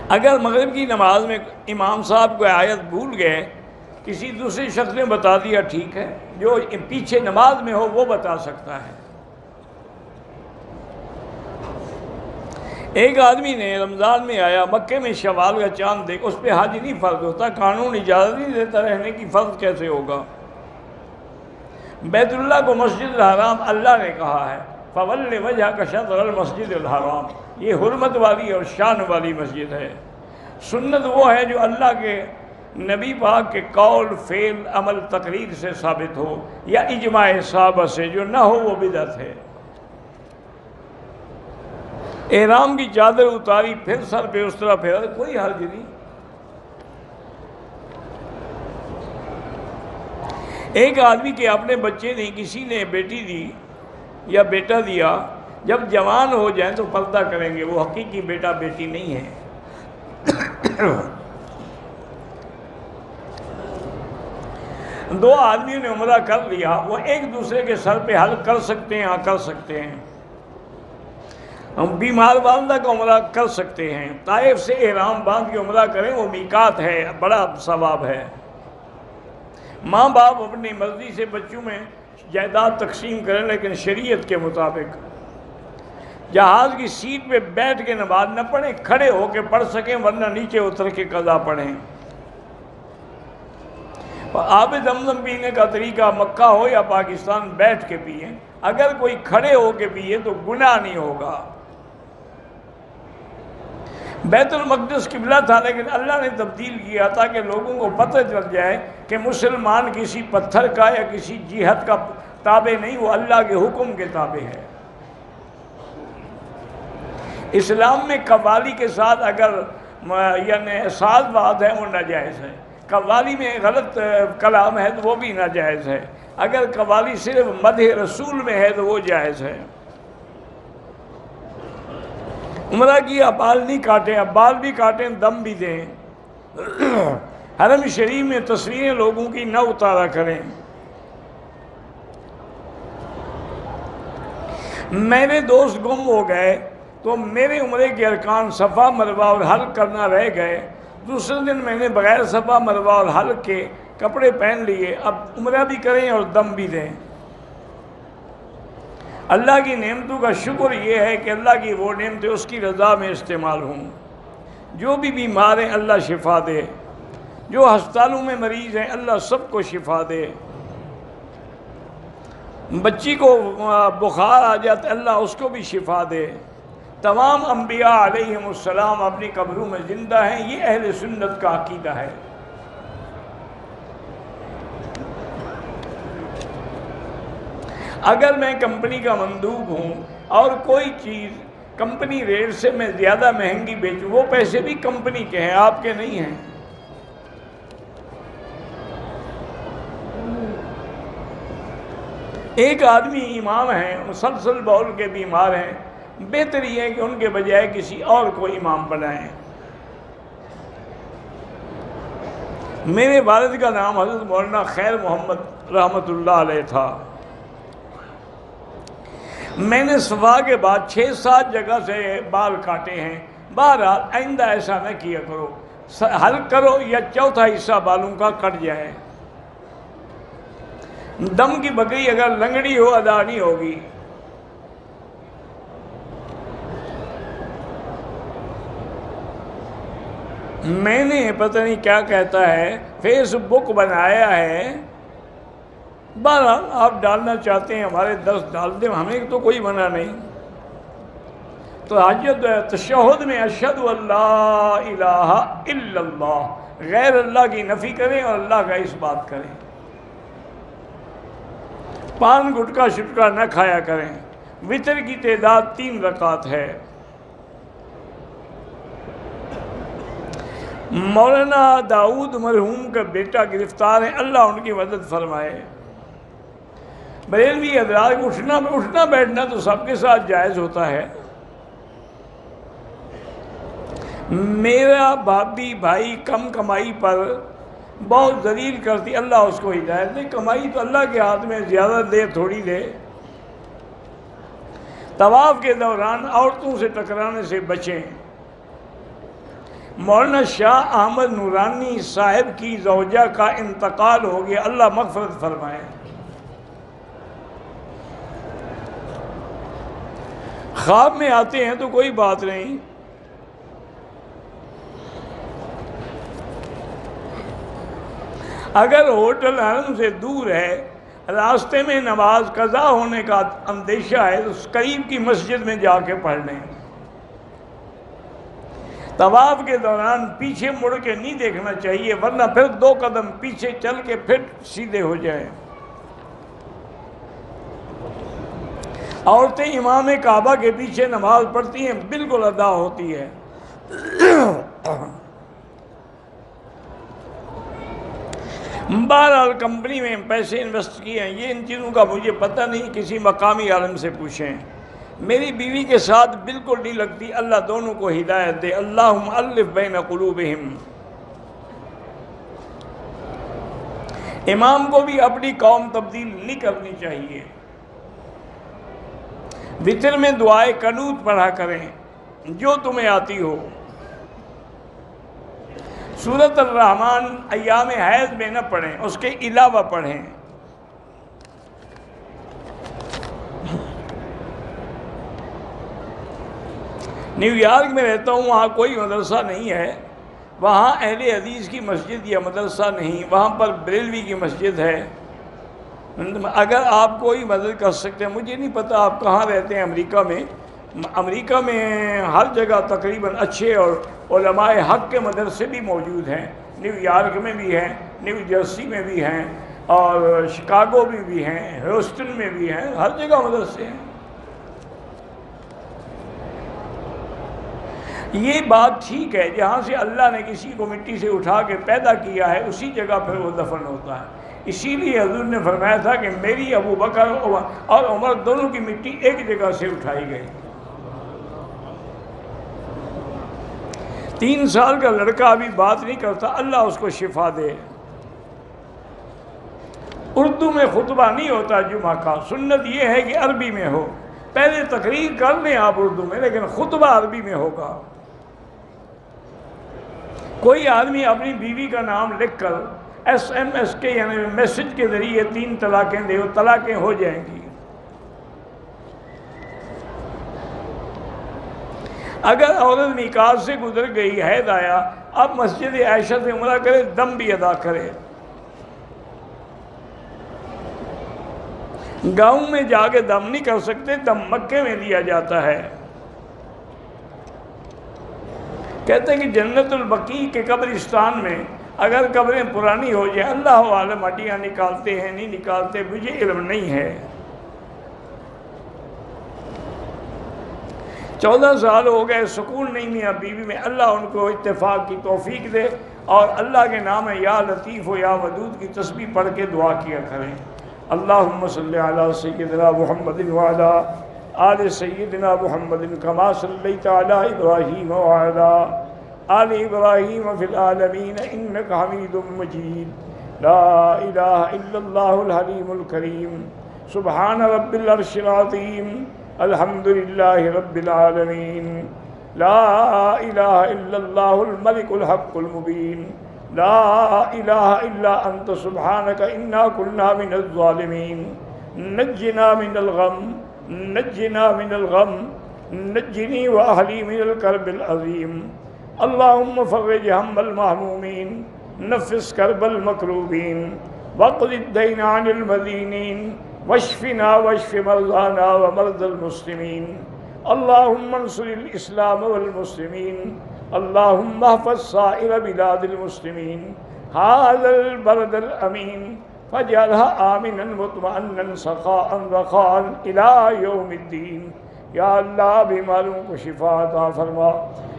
اگر مغرب کی نماز میں امام صاحب کو آیت بھول گئے، کسی دوسرے شخص نے بتا دیا، ٹھیک ہے، جو پیچھے نماز میں ہو وہ بتا سکتا ہے۔ ایک آدمی نے رمضان میں آیا، مکے میں شوال کا چاند دیکھ، اس پہ حج نہیں فرض ہوتا، قانون اجازت نہیں دیتا رہنے کی، فرض کیسے ہوگا؟ بیت اللہ کو مسجد الحرام اللہ نے کہا ہے، فَوَلِّ وَجْهَكَ شَطْرَ الْمَسْجِدِ الْحَرَامِ، یہ حرمت والی اور شان والی مسجد ہے۔ سنت وہ ہے جو اللہ کے نبی پاک کے قول، فعل، عمل، تقریر سے ثابت ہو، یا اجماع صحابہ سے، جو نہ ہو وہ بدعت ہے۔ احرام کی چادر اتاری، پھر سر پہ اس طرح پھیرا، کوئی حرج نہیں۔ ایک آدمی کے اپنے بچے نہیں، کسی نے بیٹی دی یا بیٹا دیا، جب جوان ہو جائیں تو پردہ کریں گے، وہ حقیقی بیٹا بیٹی نہیں ہے۔ دو آدمیوں نے عمرہ کر لیا، وہ ایک دوسرے کے سر پہ حلق کر سکتے ہیں؟ ہاں کر سکتے ہیں۔ ہم بیمار والدہ کا عمرہ کر سکتے ہیں، طائف سے احرام باندھ کے عمرہ کریں، وہ میقات ہے، بڑا ثواب ہے۔ ماں باپ اپنی مرضی سے بچوں میں جائیداد تقسیم کریں، لیکن شریعت کے مطابق۔ جہاز کی سیٹ پہ بیٹھ کے نماز نہ پڑھیں، کھڑے ہو کے پڑھ سکیں، ورنہ نیچے اتر کے قضا پڑھیں۔ آب زمزم پینے کا طریقہ مکہ ہو یا پاکستان، بیٹھ کے پئیں، اگر کوئی کھڑے ہو کے پیے تو گناہ نہیں ہوگا۔ بیت المقدس قبلہ تھا، لیکن اللہ نے تبدیل کیا تاکہ لوگوں کو پتہ چل جائے کہ مسلمان کسی پتھر کا یا کسی جہت کا تابع نہیں، وہ اللہ کے حکم کے تابع ہے۔ اسلام میں قوالی کے ساتھ اگر یعنی ساز بات ہے وہ ناجائز ہے، قوالی میں غلط کلام ہے تو وہ بھی ناجائز ہے، اگر قوالی صرف مدح رسول میں ہے تو وہ جائز ہے۔ عمرہ کیا، بال نہیں کاٹیں، اب بال بھی کاٹیں، دم بھی دیں۔ حرم شریف میں تصویریں لوگوں کی نہ اتارا کریں۔ میرے دوست گم ہو گئے تو میرے عمرے کے ارکان صفا مروہ اور حلق کرنا رہ گئے، دوسرے دن میں نے بغیر صفا مروہ اور حلق کے کپڑے پہن لیے، اب عمرہ بھی کریں اور دم بھی دیں۔ اللہ کی نعمتوں کا شکر یہ ہے کہ اللہ کی وہ نعمتیں اس کی رضا میں استعمال ہوں۔ جو بھی بیمار ہیں اللہ شفا دے، جو ہسپتالوں میں مریض ہیں اللہ سب کو شفا دے، بچی کو بخار آ جاتا ہے اللہ اس کو بھی شفا دے۔ تمام انبیاء علیہم السلام اپنی قبروں میں زندہ ہیں، یہ اہل سنت کا عقیدہ ہے۔ اگر میں کمپنی کا مندوب ہوں اور کوئی چیز کمپنی ریٹ سے میں زیادہ مہنگی بیچوں، وہ پیسے بھی کمپنی کے ہیں، آپ کے نہیں ہیں۔ ایک آدمی امام ہیں، مسلسل بول کے بیمار ہیں، بہتر یہ ہے کہ ان کے بجائے کسی اور کو امام بنائیں۔ میرے والد کا نام حضرت مولانا خیر محمد رحمۃ اللہ علیہ تھا۔ میں نے صفا کے بعد 6-7 جگہ سے بال کاٹے ہیں۔ بہرحال آئندہ ایسا نہ کیا کرو، حلق کرو یا چوتھا حصہ بالوں کا کٹ جائے۔ دم کی بکری اگر لنگڑی ہو ادا نہیں ہوگی۔ میں نے پتہ نہیں کیا کہتا ہے فیس بک بنایا ہے، بہرحال آپ ڈالنا چاہتے ہیں ہمارے درس ڈال دیں، ہمیں تو کوئی منع نہیں۔ تو حاجت تشہد میں اشہد ان لا الہ الا اللہ، غیر اللہ کی نفی کریں اور اللہ کا اس بات کریں۔ پان گٹکا شٹکا نہ کھایا کریں۔ وتر کی تعداد 3 رکعت ہے۔ مولانا داؤد مرحوم کا بیٹا گرفتار ہے، اللہ ان کی مدد فرمائے۔ بریلوی حضرات، اٹھنا بیٹھنا تو سب کے ساتھ جائز ہوتا ہے۔ میرا بھابھی بھائی کم کمائی پر بہت ذلیل کرتی، اللہ اس کو ہدایت دے۔ کمائی تو اللہ کے ہاتھ میں، زیادہ دے تھوڑی دے۔ طواف کے دوران عورتوں سے ٹکرانے سے بچیں۔ مولانا شاہ احمد نورانی صاحب کی زوجہ کا انتقال ہو گیا، اللہ مغفرت فرمائے۔ خواب میں آتے ہیں تو کوئی بات نہیں، اگر ہوٹل حرم سے دور ہے، راستے میں نماز قضا ہونے کا اندیشہ ہے تو قریب کی مسجد میں جا کے پڑھ لیں۔ طواف کے دوران پیچھے مڑ کے نہیں دیکھنا چاہیے، ورنہ پھر 2 قدم پیچھے چل کے پھر سیدھے ہو جائیں۔ عورتیں امام کعبہ کے پیچھے نماز پڑھتی ہیں، بالکل ادا ہوتی ہے۔ بہرحال کمپنی میں پیسے انویسٹ کیے ہیں، یہ ان چیزوں کا مجھے پتہ نہیں، کسی مقامی عالم سے پوچھیں۔ میری بیوی کے ساتھ بالکل نہیں لگتی، اللہ دونوں کو ہدایت دے۔ اللہم الف بین قلوبہم۔ امام کو بھی اپنی قوم تبدیل نہیں کرنی چاہیے۔ وتر میں دعائے قنوت پڑھا کریں جو تمہیں آتی ہو۔ سورۃ الرحمن ایام حیض میں نہ پڑھیں، اس کے علاوہ پڑھیں۔ نیو یارک میں رہتا ہوں، وہاں کوئی مدرسہ نہیں ہے، وہاں اہل حدیث کی مسجد یا مدرسہ نہیں، وہاں پر بریلوی کی مسجد ہے۔ اگر آپ کوئی مدد کر سکتے ہیں، مجھے نہیں پتہ آپ کہاں رہتے ہیں امریکہ میں۔ امریکہ میں ہر جگہ تقریباً اچھے اور علماء حق کے مدرسے بھی موجود ہیں۔ نیو یارک میں بھی ہیں، نیو جرسی میں بھی ہیں، اور شکاگو میں بھی ہیں، ہیوسٹن میں بھی ہیں، ہر جگہ مدرسے ہیں۔ یہ بات ٹھیک ہے، جہاں سے اللہ نے کسی کو مٹی سے اٹھا کے پیدا کیا ہے اسی جگہ پھر وہ دفن ہوتا ہے۔ اسی لیے حضور نے فرمایا تھا کہ میری ابو بکر اور عمر دونوں کی مٹی ایک جگہ سے اٹھائی گئی۔ 3 سال کا لڑکا ابھی بات نہیں کرتا، اللہ اس کو شفا دے۔ اردو میں خطبہ نہیں ہوتا جمعہ کا، سنت یہ ہے کہ عربی میں ہو۔ پہلے تقریر کر لیں آپ اردو میں، لیکن خطبہ عربی میں ہوگا۔ کوئی آدمی اپنی بیوی کا نام لکھ کر SMS کے یعنی میسج کے ذریعے 3 طلاقیں دے، وہ طلاقیں ہو جائیں گی۔ اگر عورت میقات سے گزر گئی، حیض آیا، اب مسجد عائشہ سے عمرہ کرے، دم بھی ادا کرے۔ گاؤں میں جا کے دم نہیں کر سکتے، دم مکے میں دیا جاتا ہے۔ کہتے ہیں کہ جنت البقیع کے قبرستان میں اگر قبریں پرانی ہو جائیں، اللہ عالم ہڈیاں نکالتے ہیں نہیں نکالتے، مجھے علم نہیں ہے۔ 14 سال ہو گئے، سکون نہیں میاں بیوی میں، اللہ ان کو اتفاق کی توفیق دے، اور اللہ کے نام یا لطیف و یا ودود کی تسبیح پڑھ کے دعا کیا کریں۔ اللهم صل على سيدنا محمد وعلى آل سيدنا محمد كما صليت على إبراهيم وعلى آل إبراهيم في العالمين إنك حميد مجيد. لا إله إلا الله الحليم الكريم. سبحان رب العرش العظيم. الحمد لله رب العالمين. لا إله إلا الله الملك الحق المبين. لا إله إلا أنت سبحانك إنا كنا من الظالمين. نجنا من الغم، نجنا من الغم، نجني وأهلي من الكرب العظيم. اللهم فرج هم المهمومين، نفس كرب المكروبين، واقض الدين عن المدينين، واشفنا واشف مرضانا ومرضى المسلمين. اللهم انصر الإسلام والمسلمين. اللهم احفظ سائر بلاد المسلمين. هذا البلد الأمين فاجعلها آمنا مطمئنا سخاء رخاء إلى يوم الدين. یا اللہ بیماروں کو شفا عطا فرما.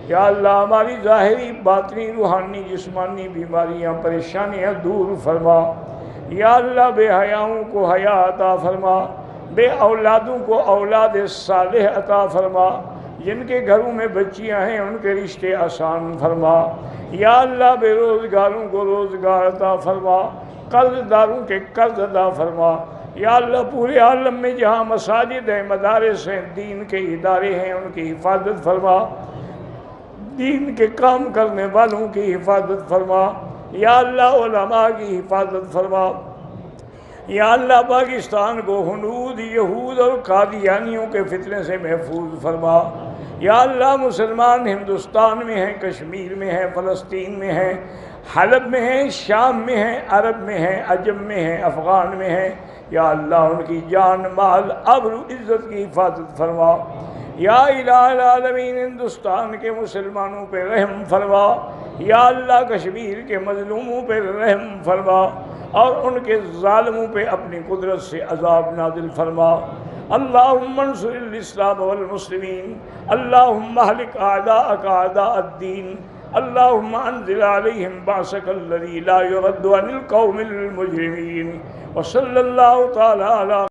یا اللہ ہماری ظاہری باطنی روحانی جسمانی بیماریاں پریشانیاں دور فرما. یا اللہ بے حیاؤں کو حیا عطا فرما. بے اولادوں کو اولاد صالح عطا فرما. جن کے گھروں میں بچیاں ہیں ان کے رشتے آسان فرما. یا اللہ بے روزگاروں کو روزگار عطا فرما. قرض داروں کے قرض ادا فرما. یا اللہ پورے عالم میں جہاں مساجد ہیں، مدارس ہیں، دین کے ادارے ہیں، ان کی حفاظت فرما. دین کے کام کرنے والوں کی حفاظت فرما. یا اللہ علماء کی حفاظت فرما. یا اللہ پاکستان کو ہنود، یہود اور قادیانیوں کے فتنے سے محفوظ فرما. یا اللہ مسلمان ہندوستان میں ہیں، کشمیر میں ہیں، فلسطین میں ہیں، حلب میں ہیں، شام میں ہیں، عرب میں ہیں، عجم میں ہیں، افغان میں ہیں. یا اللہ ان کی جان مال آبرو عزت کی حفاظت فرما. یا الہ العالمین ہندوستان کے مسلمانوں پہ رحم فرما. یا اللہ کشمیر کے مظلوموں پہ رحم فرما اور ان کے ظالموں پہ اپنی قدرت سے عذاب نازل فرما. اللہم انصر الاسلام والمسلمین. اللہم اہلک اعداءک اعداء الدین. اللہم انزل علیہم بأسک الذی لا یرد عن القوم المجرمین. وصلی اللہ تعالی علی